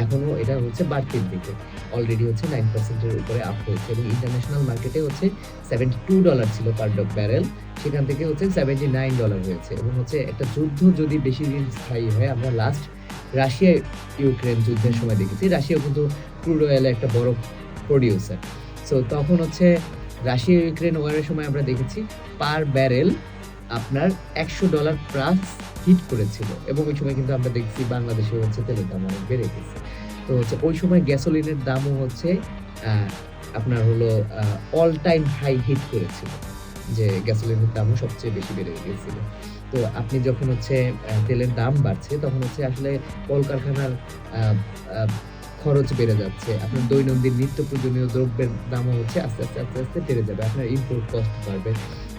S1: এখনো এটা হচ্ছে বাড়তির দিকে, অলরেডি হচ্ছে 9% এর উপরে আপ হয়েছে। এবং ইন্টারন্যাশনাল মার্কেটে হচ্ছে $72 ছিল পার ব্যারেল, সেখান থেকে হচ্ছে $79 হয়েছে। এবং হচ্ছে একটা যুদ্ধ যদি বেশি দিন স্থায়ী হয়, আমরা লাস্ট রাশিয়া ইউক্রেন যুদ্ধের সময় দেখেছি, রাশিয়াও কিন্তু ক্রুড অয়েলের একটা বড় প্রডিউসার। সো তখন হচ্ছে রাশিয়া ইউক্রেন ওয়ারের সময় আমরা দেখেছি পার ব্যারেল আপনার $100 প্লাস হিট করেছিল। এবং ওই সময় কিন্তু আমরা দেখছি বাংলাদেশে হচ্ছে তেলের দাম অনেক বেড়ে গেছে। তো হচ্ছে ওই সময় গ্যাসোলিনের দামও হচ্ছে আপনার হলো অল টাইম হাই হিট করেছিল, যে গ্যাসোলিনের দামও সবচেয়ে বেশি বেড়ে গিয়েছিল। তো আপনি যখন হচ্ছে তেলের দাম বাড়ছে, তখন হচ্ছে আসলে কলকারখানার খরচ বেড়ে যাচ্ছে, আপনার দৈনন্দিন নিত্য প্রয়োজনীয় দ্রব্যের দামও হচ্ছে আস্তে আস্তে আস্তে আস্তে বেড়ে যাবে, আপনার ইম্পোর্ট কস্ট বাড়বে,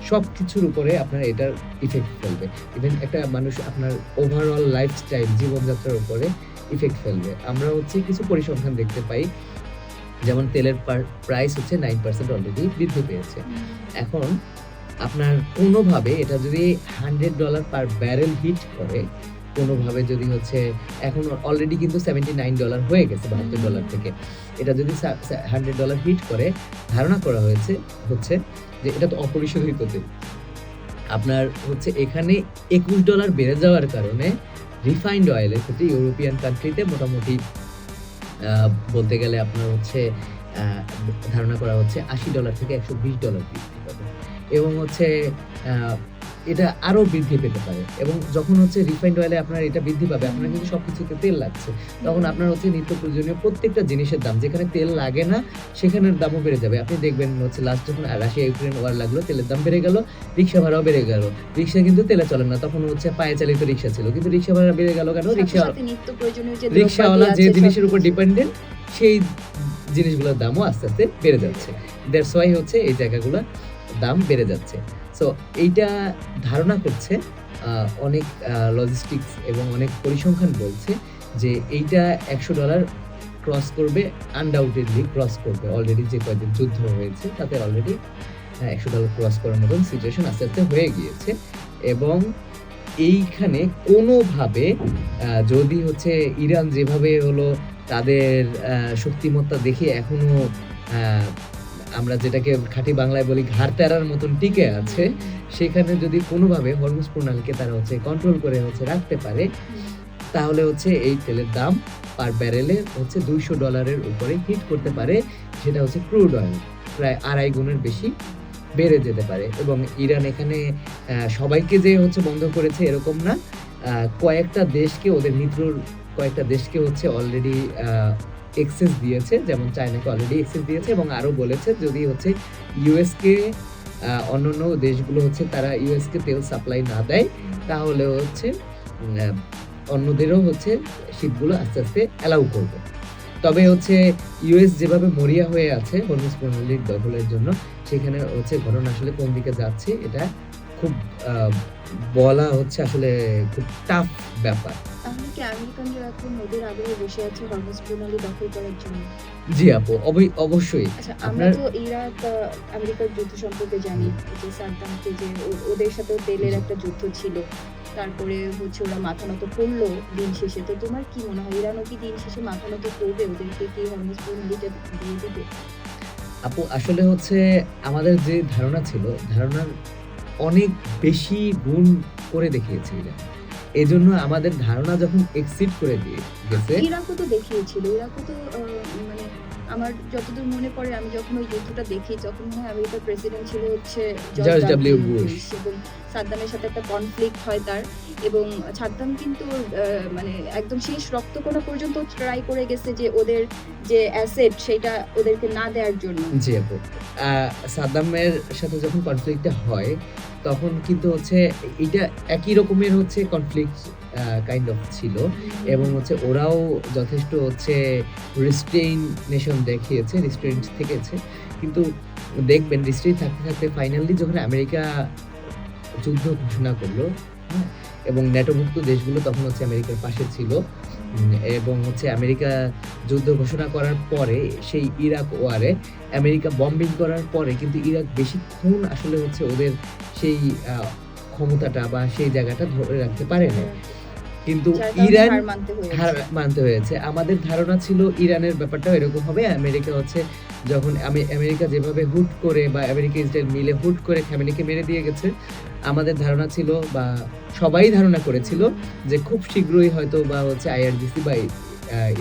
S1: সব কিছুর উপরে আপনার এটার ইফেক্ট ফেলবে। ইভেন একটা মানুষ আপনার ওভারঅল লাইফস্টাইল জীবনযাত্রার উপরে ইফেক্ট ফেলবে। আমরা হচ্ছে কিছু পরিসংখ্যান দেখতে পাই, যেমন তেলের প্রাইস হচ্ছে 9% অলরেডি বৃদ্ধি পেয়েছে। এখন আপনার কোনোভাবে এটা যদি $100 পার ব্যারেল হিট করে, কোনোভাবে যদি হচ্ছে এখন অলরেডি কিন্তু $79 হয়ে গেছে $72 থেকে, এটা যদি $100 হিট করে, ধারণা করা হয়েছে হচ্ছে যে এটা তো অপরিশোধিত তেল, আপনার হচ্ছে এখানে $21 বেড়ে যাওয়ার কারণে রিফাইন্ড অয়েলের ক্ষেত্রে ইউরোপিয়ান কান্ট্রিতে মোটামুটি বলতে গেলে আপনার হচ্ছে ধারণা করা হচ্ছে $80 থেকে $120 বৃদ্ধি পাবে। এবং হচ্ছে এটা আরো বৃদ্ধি পেতে পারে। এবং যখন হচ্ছে রিফাইন্ড অয়েলে আপনার এটা বৃদ্ধি পাবে, আপনার কিন্তু সবকিছুতে তেল লাগছে, তখন আপনার হচ্ছে নিত্য প্রয়োজনীয় প্রত্যেকটা জিনিসের দাম, যেখানে তেল লাগে না সেখানের দামও বেড়ে যাবে। আপনি দেখবেন হচ্ছে লাস্ট যখন রাশিয়া ইউক্রেন ওয়ার লাগলো, তেলের দাম বেড়ে গেল, রিক্সা ভাড়াও বেড়ে গেল। রিক্সা কিন্তু তেলে চলে না, তখন হচ্ছে পায়ে চালিত রিক্সা ছিল, কিন্তু রিক্সা ভাড়া বেড়ে গেল কেন? রিক্সাওয়ালা যে জিনিসের উপর ডিপেন্ডেন্ট, সেই জিনিসগুলোর দামও আস্তে আস্তে বেড়ে যাচ্ছে। দ্যাটস ওয়াই হচ্ছে এই জায়গাগুলো দাম বেড়ে যাচ্ছে। সো এইটা ধারণা করছে অনেক লজিস্টিক্স এবং অনেক পরিসংখ্যান বলছে যে এইটা $100 ক্রস করবে, আনডাউটেডলি ক্রস করবে। অলরেডি যে কয়েকদিন যুদ্ধ হয়েছে তাতে অলরেডি $100 ক্রস করার মতন সিচুয়েশন আস্তে আস্তে হয়ে গিয়েছে। এবং এইখানে কোনোভাবে যদি হচ্ছে ইরান যেভাবে হলো তাদের শক্তিমত্তা দেখে এখনো আমরা যেটাকে খাঁটি বাংলায় বলি ঘাড় তেরার মতন টিকে আছে, সেখানে যদি কোনোভাবে হরমুজ প্রণালীকে তারা হচ্ছে কন্ট্রোল করে হচ্ছে রাখতে পারে, তাহলে হচ্ছে এই তেলের দাম পার ব্যারেলে হচ্ছে $200 উপরে হিট করতে পারে, সেটা হচ্ছে ক্রুড অয়েল প্রায় 2.5 গুণের বেশি বেড়ে যেতে পারে। এবং ইরান এখানে সবাইকে যে হচ্ছে বন্ধ করেছে এরকম না, কয়েকটা দেশকে, ওদের মিত্রর কয়েকটা দেশকে হচ্ছে অলরেডি এক্সেস দিয়েছে, যেমন চায়নাকে অলরেডি এক্সেস দিয়েছে। এবং আরো বলেছে যদি হচ্ছে ইউএসকে অন্যান্য দেশগুলো হচ্ছে তারা ইউএসকে তেল সাপ্লাই না দেয়, তাহলে হচ্ছে অন্যদেরও হচ্ছে শিপগুলো আস্তে আস্তে অ্যালাউ করবে। তবে হচ্ছে ইউএস যেভাবে মরিয়া হয়ে আছে হরমুজ প্রণালীর দখলের জন্য, সেখানে হচ্ছে ঘটনা আসলে কোন দিকে যাচ্ছে এটা খুব বলা হচ্ছে আসলে খুব টাফ ব্যাপার।
S2: তাহলে কি আমেরিকানরা এখন ওদের আগ্রহে বসে আছে হরমুজ প্রণালী দখল করার জন্য?
S1: জি আপু, অবশ্যই।
S2: আচ্ছা, আমরা তো ইরাক আমেরিকার যুদ্ধ সম্পর্কে জানি, যে সাদ্দামকে যে ওদের সাথেও তেলের একটা যুদ্ধ ছিল, তারপরে হচ্ছে ওরা মাথা নত করলো দিন শেষে। তো তোমার কি মনে হয় ইরানও কি দিন শেষে মাথা নত করবে, ওদেরকে কি হরমুজ প্রণালীটা দিয়ে দিবে?
S1: আপু আসলে হচ্ছে আমাদের যে ধারণা ছিল, ধারণার অনেক বেশি গুণ করে দেখিয়েছে ইরান। এজন্য আমাদের ধারণা যখন এক্সিড করে দিয়ে গেছে,
S2: ইরাকও তো দেখিয়েছিল, ইরাকও তো মানে আমার যতদূর মনে পড়ে আমি যখন ওই যুদ্ধটা দেখি তখন মনে হয় আমেরিকার প্রেসিডেন্ট ছিল হচ্ছে
S1: জর্জ ডব্লিউ বুশ।
S2: এবং সাদ্দামের সাথে একটা কনফ্লিক্ট হয় তার, এবং সাদ্দাম কিন্তু মানে একদম শেষ রক্তকণা পর্যন্ত ট্রাই করে গেছে যে ওদের যে অ্যাসেট সেটা ওদেরকে না দেওয়ার জন্য।
S1: জি আপু, সাদ্দামের সাথে যখন কনফ্লিক্টটা হয় তখন কিন্তু হচ্ছে এটা একই রকমের হচ্ছে কনফ্লিক্ট কাইন্ড অফ ছিল, এবং হচ্ছে ওরাও যথেষ্ট হচ্ছে রিস্ট্রেইনেশন দেখিয়েছে, রিস্ট্রেইন থেকেছে। কিন্তু দেখবেন রিস্ট্রেইন থাকতে থাকতে ফাইনালি যখন আমেরিকা যুদ্ধ ঘোষণা করলো, হ্যাঁ, এবং ন্যাটোভুক্ত দেশগুলো তখন হচ্ছে আমেরিকার পাশে ছিল, এবং হচ্ছে আমেরিকা যুদ্ধ ঘোষণা করার পরে সেই ইরাক ওয়ারে আমেরিকা বম্বিং করার পরে কিন্তু ইরাক বেশিক্ষণ আসলে হচ্ছে ওদের সেই ক্ষমতাটা বা সেই জায়গাটা ধরে রাখতে পারে না। কিন্তু
S2: যার কারণে
S1: ইরান
S2: হার মানতে হয়েছে।
S1: হার মানতে হয়েছে। আমাদের ধারণা ছিল ইরানের ব্যাপারটাও এরকম হবে। আমেরিকা হচ্ছে যখন আমেরিকা যেভাবে হুট করে বা আমেরিকা ইসরায়েল মিলে হুট করে খামেনিকে মেরে দিয়ে গেছে, আমাদের ধারণা ছিল বা সবাই ধারণা করেছিল যে খুব শীঘ্রই হয়তো বা হচ্ছে আইআরজিসি বা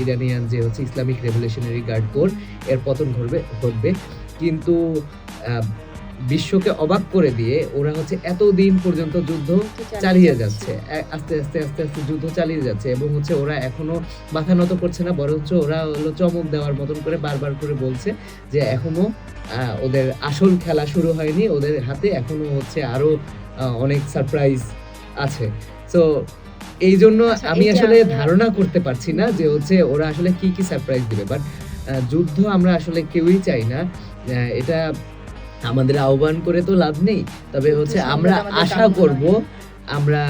S1: ইরানিয়ান যে হচ্ছে ইসলামিক রেভলিউশনারি গার্ড কোর এর পতন ঘটবে। কিন্তু আহ, বিশ্বকে অবাক করে দিয়ে ওরা হচ্ছে এতদিন পর্যন্ত যুদ্ধ চালিয়ে যাচ্ছে, আস্তে আস্তে আস্তে আস্তে যুদ্ধ চালিয়ে যাচ্ছে, এবং হচ্ছে ওরা এখনো মাথা নত করছে না, বরঞ্চ ওরা হলো চমক দেওয়ার মতন করে বারবার করে বলছে যে এখনো ওদের আসল খেলা শুরু হয়নি, ওদের হাতে এখনো হচ্ছে আরো অনেক সারপ্রাইজ আছে। সো এই জন্য
S2: আচ্ছা,
S1: আমি
S2: এই যে
S1: আসলে
S2: আমরা-
S1: ধারণা করতে পারছি না যে হচ্ছে ওরা আসলে কি কি সারপ্রাইজ দিবে, বাট যুদ্ধ আমরা আসলে কেউই চাই না। এটা আমাদের আহ্বান করে তো লাভ নেই, তবে হচ্ছে
S2: যুদ্ধ
S1: আমরা
S2: সংবাদ আমাদের
S1: আশা
S2: কাম্য
S1: করব,
S2: নয়।
S1: আমরা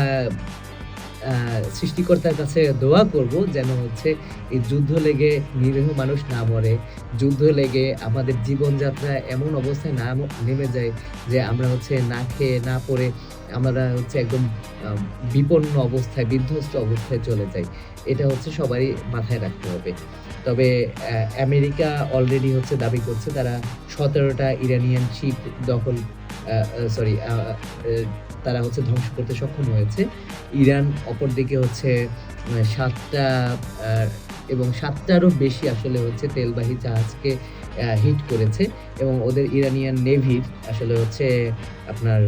S1: সৃষ্টিকর্তার কাছে দোয়া করব যেন হচ্ছে এই যুদ্ধ লেগে নিরীহ মানুষ না মরে, যুদ্ধ লেগে আমাদের জীবনযাত্রা এমন অবস্থায় না নেমে যায় যে আমরা হচ্ছে না খেয়ে না পরে আমরা হচ্ছে একদম বিপন্ন অবস্থায় বিধ্বস্ত অবস্থায় চলে যাই। এটা হচ্ছে সবারই মাথায় রাখতে হবে। তবে আমেরিকা অলরেডি হচ্ছে দাবি করছে তারা 17টা ইরানিয়ান শিপ দখল সরি তারা হচ্ছে ধ্বংস করতে সক্ষম হয়েছে। ইরান অপরদিকে হচ্ছে 7টা এবং 7টারও বেশি আসলে হচ্ছে তেলবাহী জাহাজকে হিট করেছে, এবং ওদের ইরানিয়ান নেভির আসলে হচ্ছে আপনার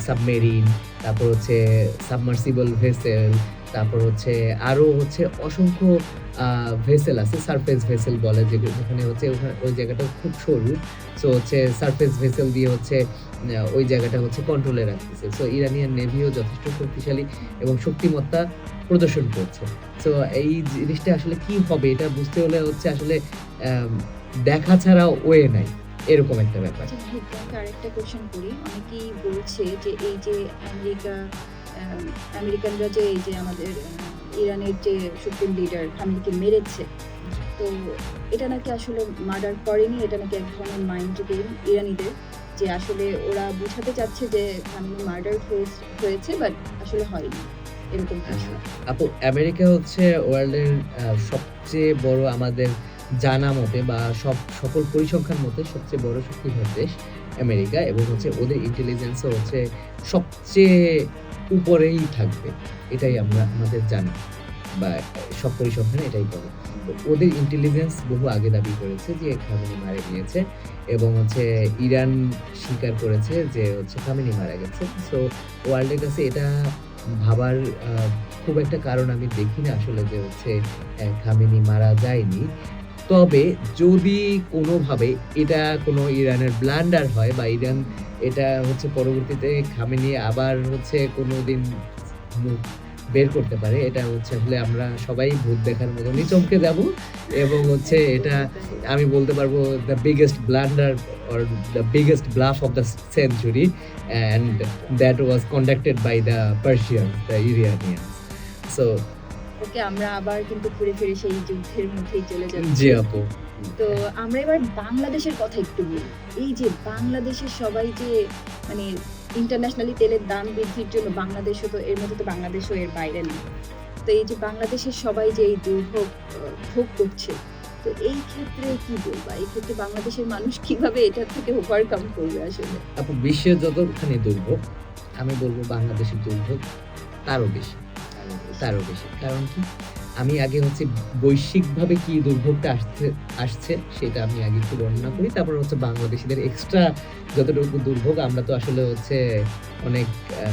S1: সাবমেরিন, তারপর হচ্ছে সাবমার্সিবল ভেসেল, তারপর হচ্ছে আরো হচ্ছে অসংখ্য ভেসেল আছে, সারফেস ভেসেল বলে যেখানে হচ্ছে ওই জায়গাটা খুব সরু, সো হচ্ছে সারফেস ভেসেল দিয়ে হচ্ছে ওই জায়গাটা হচ্ছে কন্ট্রোলে রাখতেছে। সো ইরানিয়ান নেভিও যথেষ্ট শক্তিশালী এবং শক্তিমত্তা প্রদর্শন করছে। সো এই জিনিসটা আসলে কি হবে এটা বুঝতে হলে হচ্ছে আসলে দেখা ছাড়া ওয়ে নাই, এরকম একটা ব্যাপার।
S2: আচ্ছা ভাই, তোমাকে আরেকটা কোশ্চেন করি। অনেকেই বলছে যে এই যে আমেরিকানরা যে এই যে আমাদের ইরানের যে সুপ্রিম লিডার খামেনিকে মেরেছে, তো এটা নাকি আসলে মার্ডার করেনি, এটা নাকি এক ধরনের মাইন্ড গেম ইরানিদের, যে আসলে ওরা বোঝাতে চাচ্ছে যে খামেনি মার্ডার হয়েছে বাট আসলে হয়নি, এরকম কিছু।
S1: আপু, আমেরিকা হচ্ছে ওয়ার্ল্ডের সবচেয়ে বড়, আমাদের জানা মতে বা সকল পরিসংখ্যান মতে সবচেয়ে বড় শক্তিধর দেশ আমেরিকা, এবং হচ্ছে ওদের ইন্টেলিজেন্সও হচ্ছে সবচেয়ে উপরেই থাকবে, এটাই আমাদের জানা বা সব পরিসংখ্যানে এটাই বলে। তো ওদের ইন্টেলিজেন্স বহু আগে দাবি করেছে যে খামেনি মারা গিয়েছে, এবং হচ্ছে ইরান স্বীকার করেছে যে হচ্ছে খামেনি মারা গেছে। সো ওয়ার্ল্ডের কাছে এটা ভাবার খুব একটা কারণ আমি দেখি না আসলে যে হচ্ছে খামেনি মারা যায়নি। তবে যদি কোনোভাবে এটা কোনো ইরানের ব্লান্ডার হয় বা ইরান এটা হচ্ছে পরবর্তীতে খামেনি আবার হচ্ছে কোনোদিন মুখ বের করতে পারে, এটা হচ্ছে আসলে আমরা সবাই ভূত দেখার মতনই চমকে যাব, এবং হচ্ছে এটা আমি বলতে পারবো the biggest blunder or the biggest bluff of the century, and that was conducted by the Persians, the Iranians. So
S2: ওকে, আমরা আবার কিন্তু ঘুরে ফিরে সেই যুদ্ধের মধ্যেই চলে যাচ্ছি।
S1: জি আপু,
S2: তো আমরা এবার বাংলাদেশের কথা একটু বলি। এই যে বাংলাদেশের সবাই যে মানে ইন্টারন্যাশনালি তেলের দাম বৃদ্ধির জন্য বাংলাদেশও তো এর মধ্যে, তো বাংলাদেশও এর বাইরে নেই। তো এই যে বাংলাদেশের সবাই যে এই দুর্ভোগ ভোগ করছে, তো এই ক্ষেত্রে কি বলবা? এই ক্ষেত্রে বাংলাদেশের মানুষ কিভাবে এটা থেকে ওভারকাম করবে আসলে?
S1: আপু, বিশ্বের যতখানি দুর্ভোগ, আমি বলবো বাংলাদেশের দুর্ভোগ তারও বেশি। কারণ কি, আমি আগে হচ্ছে বৈশ্বিকভাবে কি দুর্ভোগটা আসছে সেটা আমি আগে একটু বর্ণনা করি। তারপর হচ্ছে বাংলাদেশীদের এক্সট্রা যতটুকু দুর্ভোগ, আমরা তো আসলে হচ্ছে অনেক আ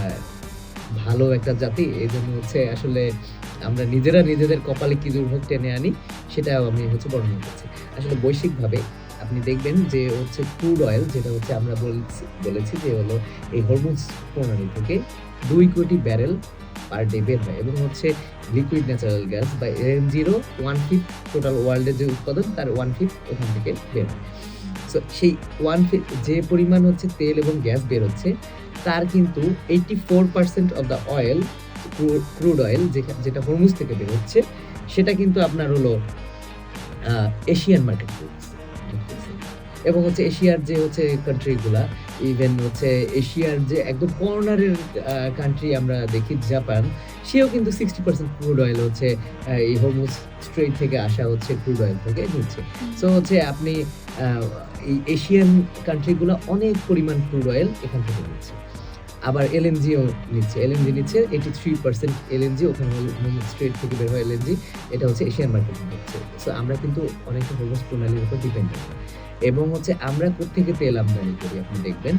S1: ভালো একটা জাতি। এজন্য হচ্ছে আসলে আমরা নিজেরা নিজেদের কপালে কি দুর্ভোগ টেনে আনি সেটাও আমি হচ্ছে বর্ণনা করছি। আসলে বৈশ্বিকভাবে আপনি দেখবেন যে হচ্ছে ক্রুড অয়েল, যেটা হচ্ছে আমরা বলেছি যে হলো এই হরমুজ প্রণালী থেকে ২ কোটি ব্যারেল পার ডে বের হয় এবং হচ্ছে লিকুইড ন্যাচারাল গ্যাস বা এলএনজিরও 1/5 টোটাল ওয়ার্ল্ডের যে উৎপাদন তার 1/5 ওখান থেকে বের হয়। সো সেই 1/5 যে পরিমাণ হচ্ছে তেল এবং গ্যাস বের হচ্ছে, তার কিন্তু 84% of the oil, crude oil যেটা হরমুজ থেকে বের হচ্ছে, সেটা কিন্তু আপনার হলো এশিয়ান মার্কেট ঢুকতেছে। এবং হচ্ছে এশিয়ার যে হচ্ছে কান্ট্রি গুলা, ইভেন হচ্ছে এশিয়ার যে একদম কর্নারের কান্ট্রি আমরা দেখি জাপান, সেও কিন্তু 60% ক্রুড অয়েল হচ্ছে এই হরমুজ স্ট্রেইট থেকে আসা হচ্ছে ক্রুড অয়েল থেকে নিচ্ছে। সো হচ্ছে আপনি এই এশিয়ান কান্ট্রি গুলা অনেক পরিমাণ ক্রুড অয়েল এখান থেকে নিচ্ছে। আবার এলএনজিও নিচ্ছে। এলএনজি নিচ্ছে 83% এলএনজি ওখানে হরমুজ স্ট্রেইট থেকে বের হয় এলএনজি। এটা হচ্ছে এশিয়ান মার্কেটে ঢুকছে। সো আমরা কিন্তু অনেকটা হরমুজ প্রণালীর উপর ডিপেন্ডেন্ট। এবং হচ্ছে আমরা কোত্থেকে তেল আমদানি করি আপনি দেখবেন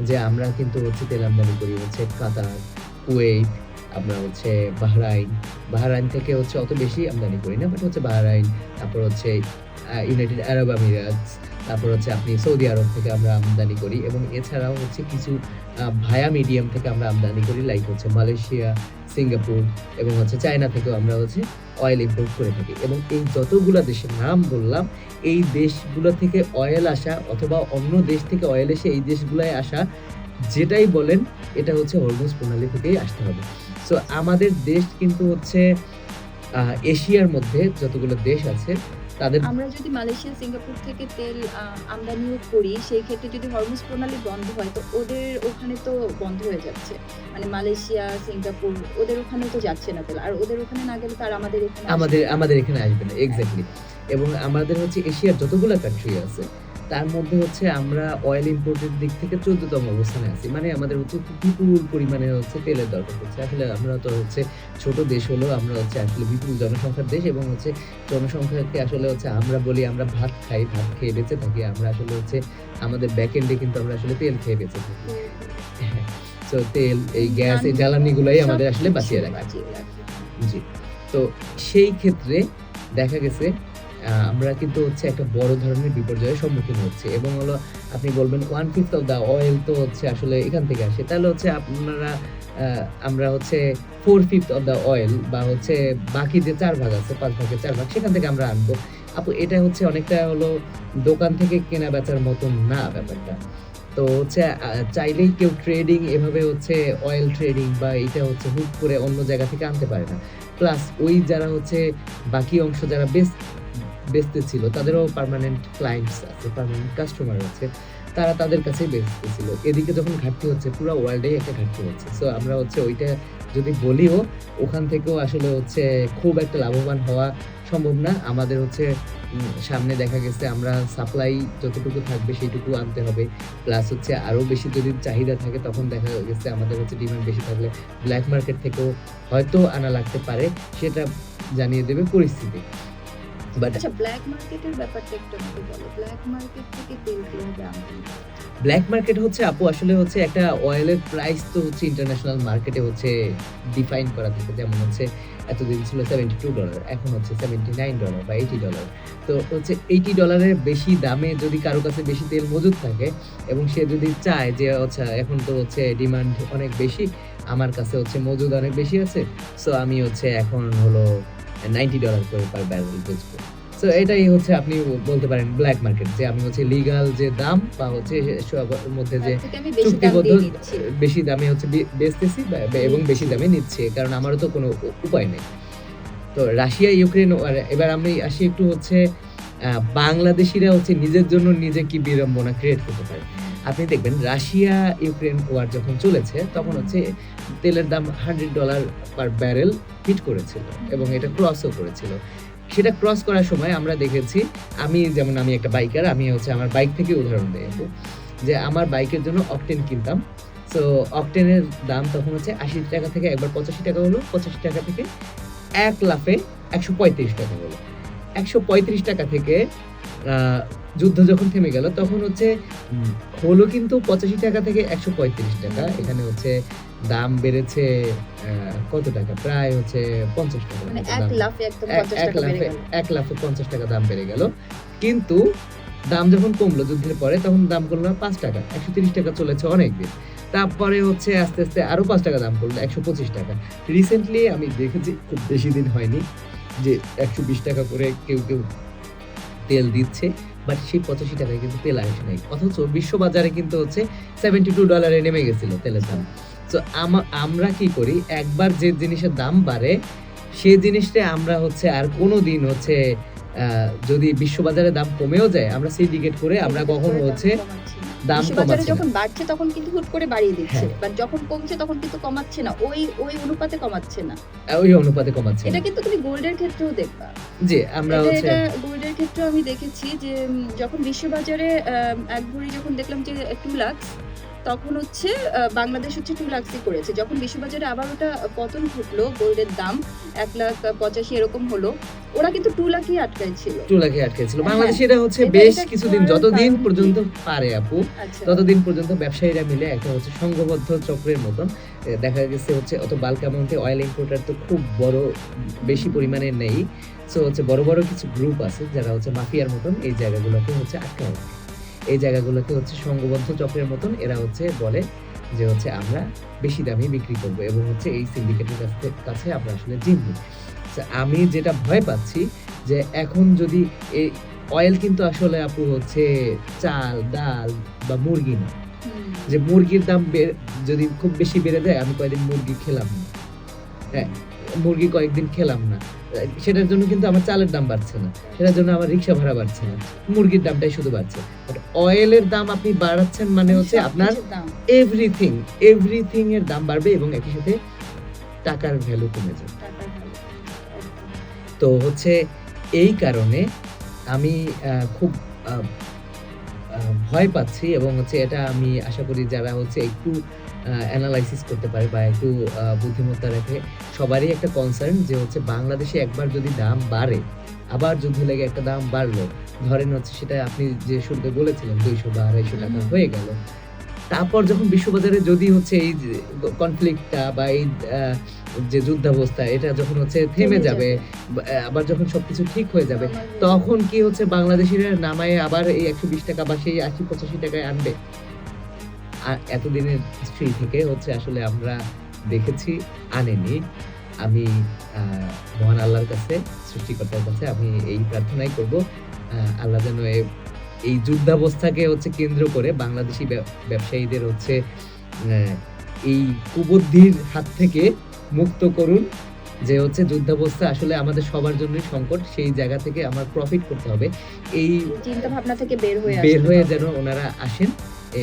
S1: যে আমরা কিন্তু হচ্ছে তেল আমদানি করি হচ্ছে কাতার, কুয়েত, আমরা হচ্ছে বাহরাইন থেকে হচ্ছে অত বেশি আমদানি করি না, বাট হচ্ছে বাহরাইন, তারপর হচ্ছে ইউনাইটেড আরব আমিরাতস, তারপর হচ্ছে আপনি সৌদি আরব থেকে আমরা আমদানি করি এবং এছাড়াও হচ্ছে কিছু ভায়া মিডিয়াম থেকে আমরা আমদানি করি, লাইক হচ্ছে মালয়েশিয়া, সিঙ্গাপুর এবং হচ্ছে চায়না থেকেও আমরা হচ্ছে অয়েল ইম্পোর্ট করে থাকি। এবং এই যতগুলা দেশের নাম বললাম, এই দেশগুলো থেকে অয়েল আসা অথবা অন্য দেশ থেকে অয়েল এসে এই দেশগুলায় আসা, যেটাই বলেন এটা হচ্ছে হরমুজ প্রণালী থেকেই আসতে হবে। সো আমাদের দেশ কিন্তু হচ্ছে এশিয়ার মধ্যে যতগুলো দেশ আছে তাদের
S2: আমরা যদি মালয়েশিয়া, সিঙ্গাপুর থেকে তেল আমদানিও করি, সেই ক্ষেত্রে যদি হরমুজ প্রণালী বন্ধ হয়, তো ওদের ওখানে তো বন্ধ হয়ে যাচ্ছে। মানে মালয়েশিয়া, সিঙ্গাপুর ওদের ওখানেও তো যাচ্ছে না তেল। আর ওদের ওখানে না গেলে তো আর আমাদের এখানে আসবে না।
S1: আমাদের এখানে আসবে না।
S2: হ্যাঁ।
S1: এক্সাক্টলি। এবং আমাদের হচ্ছে এশিয়ার যতগুলা কান্ট্রি আছে, তার মধ্যে হচ্ছে আমরা অয়েল ইম্পোর্টের দিক থেকে 14তম অবস্থানে আছি। মানে আমাদের হচ্ছে বিপুল পরিমাণে হচ্ছে তেলের দরকার হচ্ছে। আসলে আমরা তো হচ্ছে ছোট দেশ হলেও আমরা হচ্ছে আসলে বিপুল জনসংখ্যার দেশ এবং হচ্ছে জনসংখ্যাকে আসলে হচ্ছে আমরা বলি আমরা ভাত খাই, ভাত খেয়ে বেঁচে থাকি। আমরা আসলে হচ্ছে আমাদের ব্যাক এন্ডে কিন্তু আমরা আসলে তেল খেয়ে বেঁচে থাকি। হ্যাঁ। সো তেল, এই গ্যাস, এই জ্বালানিগুলাই আমাদের আসলে বাঁচিয়ে রাখে।
S2: বাঁচিয়ে রাখে।
S1: জি। তো সেই ক্ষেত্রে দেখা গেছে আমরা কিন্তু হচ্ছে একটা বড় ধরনের বিপর্যয়ের সম্মুখীন হচ্ছি এবং হলো আপনি বলবেন 1/5 অফ দ্য অয়েল তো হচ্ছে আসলে এখান থেকে আসে। তাহলে হচ্ছে আপনারা আমরা হচ্ছে 4/5 অফ দ্য অয়েল বা হচ্ছে বাকি যে 4 ভাগ আছে, 5 ভাগের 4 ভাগ সেখান থেকে আমরা আনবো। আপু এটা হচ্ছে অনেকটা হলো দোকান থেকে কেনা বেচার মতন না ব্যাপারটা। তো হচ্ছে চাইলেই কেউ ট্রেডিং এভাবে হচ্ছে অয়েল ট্রেডিং বা এটা হচ্ছে হুট করে অন্য জায়গা থেকে আনতে পারে না। প্লাস ওই যারা হচ্ছে বাকি অংশ যারা বেচতেছিল তাদেরও পার্মানেন্ট ক্লায়েন্টস আছে, পার্মানেন্ট কাস্টমার আছে। তারা তাদের কাছেই বেচতেছিল। এদিকে যখন ঘাটতি হচ্ছে পুরা ওয়ার্ল্ডেই একটা ঘাটতি হচ্ছে। সো আমরা হচ্ছে ওইটা যদি বলিও, ওখান থেকেও আসলে হচ্ছে খুব একটা লাভবান হওয়া সম্ভব না। আমাদের হচ্ছে সামনে দেখা গেছে আমরা সাপ্লাই যতটুকু থাকবে সেইটুকু আনতে হবে। প্লাস হচ্ছে আরো বেশি যদি চাহিদা থাকে তখন দেখা গেছে আমাদের হচ্ছে ডিমান্ড বেশি থাকলে ব্ল্যাক মার্কেট থেকেও হয়তো আনা লাগতে পারে। সেটা জানিয়ে দেবে পরিস্থিতি। বাট
S2: আচ্ছা, ব্ল্যাক মার্কেটের ব্যাপারটা একটু আমাকে বলো। ব্ল্যাক মার্কেট থেকে তেল কিভাবে আমদানি করা যায়?
S1: ব্ল্যাক মার্কেট হচ্ছে আপু আসলে হচ্ছে একটা অয়েলের প্রাইস তো হচ্ছে ইন্টারন্যাশনাল মার্কেটে হচ্ছে ডিফাইন করা থাকে। যেমন হচ্ছে এতদিন ছিল $72, এখন হচ্ছে $79 বা $80। তো হচ্ছে $80 বেশি দামে যদি কারো কাছে বেশি তেল মজুদ থাকে এবং সে যদি চায় যে আচ্ছা এখন তো হচ্ছে ডিমান্ড অনেক বেশি, আমার কাছে হচ্ছে মজুদ অনেক বেশি আছে, সো আমি হচ্ছে এখন হলো $90 করে পার ব্যারেল বেচবো। সো এটাই হচ্ছে আপনি বলতে পারেন ব্ল্যাক মার্কেট, যে আমি হচ্ছে লিগ্যাল যে দাম বা হচ্ছে সবার মধ্যে যে
S2: তার থেকে আমি বেশি দাম
S1: চুক্তিবদ্ধ
S2: দিয়ে নিচ্ছি।
S1: বেশি দামে হচ্ছে বেচতেছি এবং বেশি দামে নিচ্ছি, কারণ আমারও তো কোনো উপায় নেই। তো রাশিয়া ইউক্রেন ওয়ার, এবার আমি আসি একটু হচ্ছে বাংলাদেশিরা হচ্ছে নিজের জন্য নিজে কি বিড়ম্বনা ক্রিয়েট করতে পারে। আপনি দেখবেন রাশিয়া ইউক্রেন ওয়ার যখন চলেছে তখন হচ্ছে তেলের দাম $100 পার ব্যারেল হিট করেছিল এবং এটা ক্রসও করেছিল। সেটা ক্রস করার সময় আমরা দেখেছি, আমি একটা বাইকার, আমি হচ্ছে আমার বাইক থেকে উদাহরণ দেই আপু, যে আমার বাইকের জন্য অকটেন কিনতাম। সো অকটেনের দাম তখন হচ্ছে 80 টাকা থেকে একবার 85 টাকা হলো, 85 টাকা থেকে এক লাফে 135 টাকা হলো। 135 টাকা থেকে যুদ্ধ যখন থেমে গেল তখন হচ্ছে হলো কিন্তু 85 টাকা থেকে 135 টাকা। এখানে হচ্ছে দাম বেড়েছে কত টাকা? প্রায় হচ্ছে 50 টাকা।
S2: মানে
S1: মতো
S2: এক
S1: দাম।
S2: লাফে একদম 50 টাকা বেড়ে গেল।
S1: 1 লাফে 50 টাকা দাম বেড়ে গেল। কিন্তু দাম যখন কমলো যুদ্ধের পরে তখন দাম কমলো 5 টাকা। 130 টাকা চলেছে অনেকদিন। তারপরে হচ্ছে আস্তে, আস্তে আরো 5 টাকা দাম কমলো 125 টাকা। রিসেন্টলি আমি দেখেছি খুব বেশি দিন হয়নি যে 120 টাকা করে কেউ তেল দিচ্ছে, বাট সেই 85 টাকায় কিন্তু তেল আসে নাই। অথচ বিশ্ববাজারে কিন্তু হচ্ছে $72 নেমে গেছিল তেলের দাম। তো আমরা কি করি, একবার যে জিনিসের দাম বাড়ে সেই জিনিসটা আমরা হচ্ছে আর কোনোদিন হচ্ছে যদি বিশ্ববাজারে দাম কমেও যায় আমরা সিন্ডিকেট করে আমরা কখনো হচ্ছে দাম
S2: বিশ্ববাজারে
S1: কমাচ্ছি না।
S2: যখন বাড়ছে তখন কিন্তু হুট করে বাড়িয়ে দিচ্ছে,
S1: হ্যাঁ।
S2: বাট যখন কমছে তখন কিন্তু কমাচ্ছে না, ওই অনুপাতে কমাচ্ছে না।
S1: ওই অনুপাতে কমাচ্ছি
S2: এটা
S1: না।
S2: কিন্তু তুমি গোল্ডের ক্ষেত্রেও দেখবা।
S1: জি, আমরা হচ্ছে
S2: এটা গোল্ডের ক্ষেত্রেও আমি দেখেছি যে যখন বিশ্ববাজারে এক ভরি যখন দেখলাম যে 2 লাখ, তখন হচ্ছে বাংলাদেশ হচ্ছে 2 লাখই করেছে। যখন বিশ্ববাজারে আবার ওটা পতন ঘটলো, গোল্ডের দাম 1,85,000 এরকম হলো, ওরা কিন্তু 2 লাখই আটকায় ছিল।
S1: 2 লাখে আটকে ছিল।
S2: হ্যাঁ।
S1: বাংলাদেশে এটা হচ্ছে
S2: এটা-
S1: বেশ
S2: এটা
S1: কিছুদিন
S2: করার
S1: যতদিন
S2: কারণ
S1: পর্যন্ত
S2: কি?
S1: পারে আপু
S2: আচ্ছা।
S1: ততদিন পর্যন্ত ব্যবসায়ীরা মিলে একটা হচ্ছে সংঘবদ্ধ চক্রের মতন দেখা গেছে হচ্ছে অত বাল্ক অ্যামাউন্টে অয়েল ইম্পোর্টার তো খুব বড় বেশি পরিমাণে নেই। সো হচ্ছে বড় বড় কিছু গ্রুপ আছে যারা হচ্ছে মাফিয়ার মতন এই জায়গাগুলোকে হচ্ছে আটকায় রাখে। এই জায়গাগুলোকে হচ্ছে সংঘবদ্ধ চক্রের মতন এরা হচ্ছে বলে যে হচ্ছে আমরা বেশি দামে বিক্রি করব এবং হচ্ছে এই সিন্ডিকেটের কাছে আমরা আসলে জিতবো। আমি যেটা ভয় পাচ্ছি যে এখন যদি এই অয়েল কিন্তু আসলে আপু হচ্ছে চাল ডাল বা মুরগি না, যে মুরগির দাম যদি খুব বেশি বেড়ে যায় আমি কয়েকদিন মুরগি খেলাম না, হ্যাঁ মুরগি কয়েকদিন খেলাম না, সেটার জন্য কিন্তু আমার চালের দাম বাড়ছে না, সেটার জন্য আমার রিক্সা ভাড়া বাড়ছে না, মুরগির দামটাই শুধু বাড়ছে। বাট অয়েলের দাম আপনি বাড়াচ্ছেন মানে হচ্ছে আপনার এভরিথিং এর দাম বাড়বে এবং একই সাথে টাকার ভ্যালু কমে যাবে। তো হচ্ছে এই কারণে আমি খুব ভয় পাচ্ছি এবং হচ্ছে এটা আমি আশা করি যারা হচ্ছে একটু অ্যানালাইসিস করতে পারে বা একটু বুদ্ধিমত্তা রাখে সবারই একটা কনসার্ন যে হচ্ছে বাংলাদেশে একবার যদি দাম বাড়ে আবার যুদ্ধ লেগে একটা দাম বাড়লো, ধরেন হচ্ছে সেটা আপনি যে শুরুতে বলেছিলেন 200 বা 250 টাকা হয়ে গেল, তারপর যখন বিশ্ববাজারে যদি হচ্ছে এই কনফ্লিক্টটা বা এই যে যুদ্ধাবস্থা এটা যখন হচ্ছে থেমে যাবে আবার যখন সবকিছু ঠিক হয়ে যাবে তখন কি হচ্ছে বাংলাদেশিরা নামায় আবার এই 120 টাকা বা সেই 80-85 টাকায় আনবে? আর এতদিনের হিস্ট্রি থেকে হচ্ছে আসলে আমরা দেখেছি আনেনি। আমি মহান আল্লাহর কাছে সৃষ্টিকর্তার কাছে আমি এই প্রার্থনাই করব আল্লাহ যেন এই যুদ্ধাবস্থাকে হচ্ছে কেন্দ্র করে বাংলাদেশি ব্যবসায়ীদের হচ্ছে এই কুবুদ্ধির হাত থেকে মুক্ত করুন যে হচ্ছে যুদ্ধাবস্থা আসলে আমাদের সবার জন্যই সংকট, সেই জায়গা থেকে আমার প্রফিট করতে হবে এই
S2: চিন্তা ভাবনা থেকে বের হয়ে
S1: যেন ওনারা আসেন,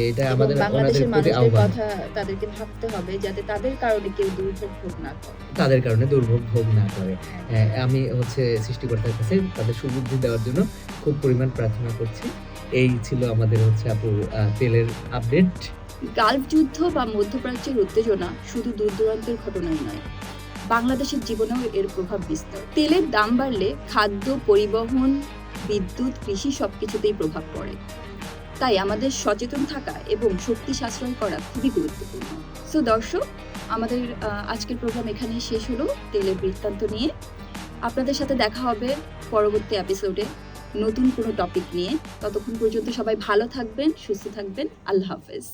S1: এটা
S2: এবং
S1: আমাদের ওনাদের
S2: বাংলাদেশের
S1: প্রতি
S2: মানুষদের
S1: আহ্বান।
S2: কথা তাদেরকে ভাবতে হবে যাতে তাদের কারণে কেউ দুর্ভোগ ভোগ না করে।
S1: তাদের কারণে দুর্ভোগ ভোগ না করে। আমি হচ্ছে সৃষ্টিকর্তার কাছে তাদের সুবুদ্ধি দেওয়ার জন্য খুব পরিমাণ প্রার্থনা করছি। এই ছিল আমাদের হচ্ছে আপু তেলের আপডেট।
S2: গালফ যুদ্ধ বা মধ্যপ্রাচ্যের উত্তেজনা শুধু দূর দূরান্তের ঘটনাই নয়, বাংলাদেশের জীবনেও এর প্রভাব বিস্তার। তেলের দাম বাড়লে খাদ্য, পরিবহন, বিদ্যুৎ, কৃষি সবকিছুতেই প্রভাব পড়ে। তাই আমাদের সচেতন থাকা এবং শক্তি সাশ্রয় করা খুবই গুরুত্বপূর্ণ। সো দর্শক, আমাদের আজকের প্রোগ্রাম এখানেই শেষ হলো তেলের বৃত্তান্ত নিয়ে। আপনাদের সাথে দেখা হবে পরবর্তী এপিসোডে নতুন কোনো টপিক নিয়ে। ততক্ষণ পর্যন্ত সবাই ভালো থাকবেন, সুস্থ থাকবেন। আল্লাহ হাফেজ।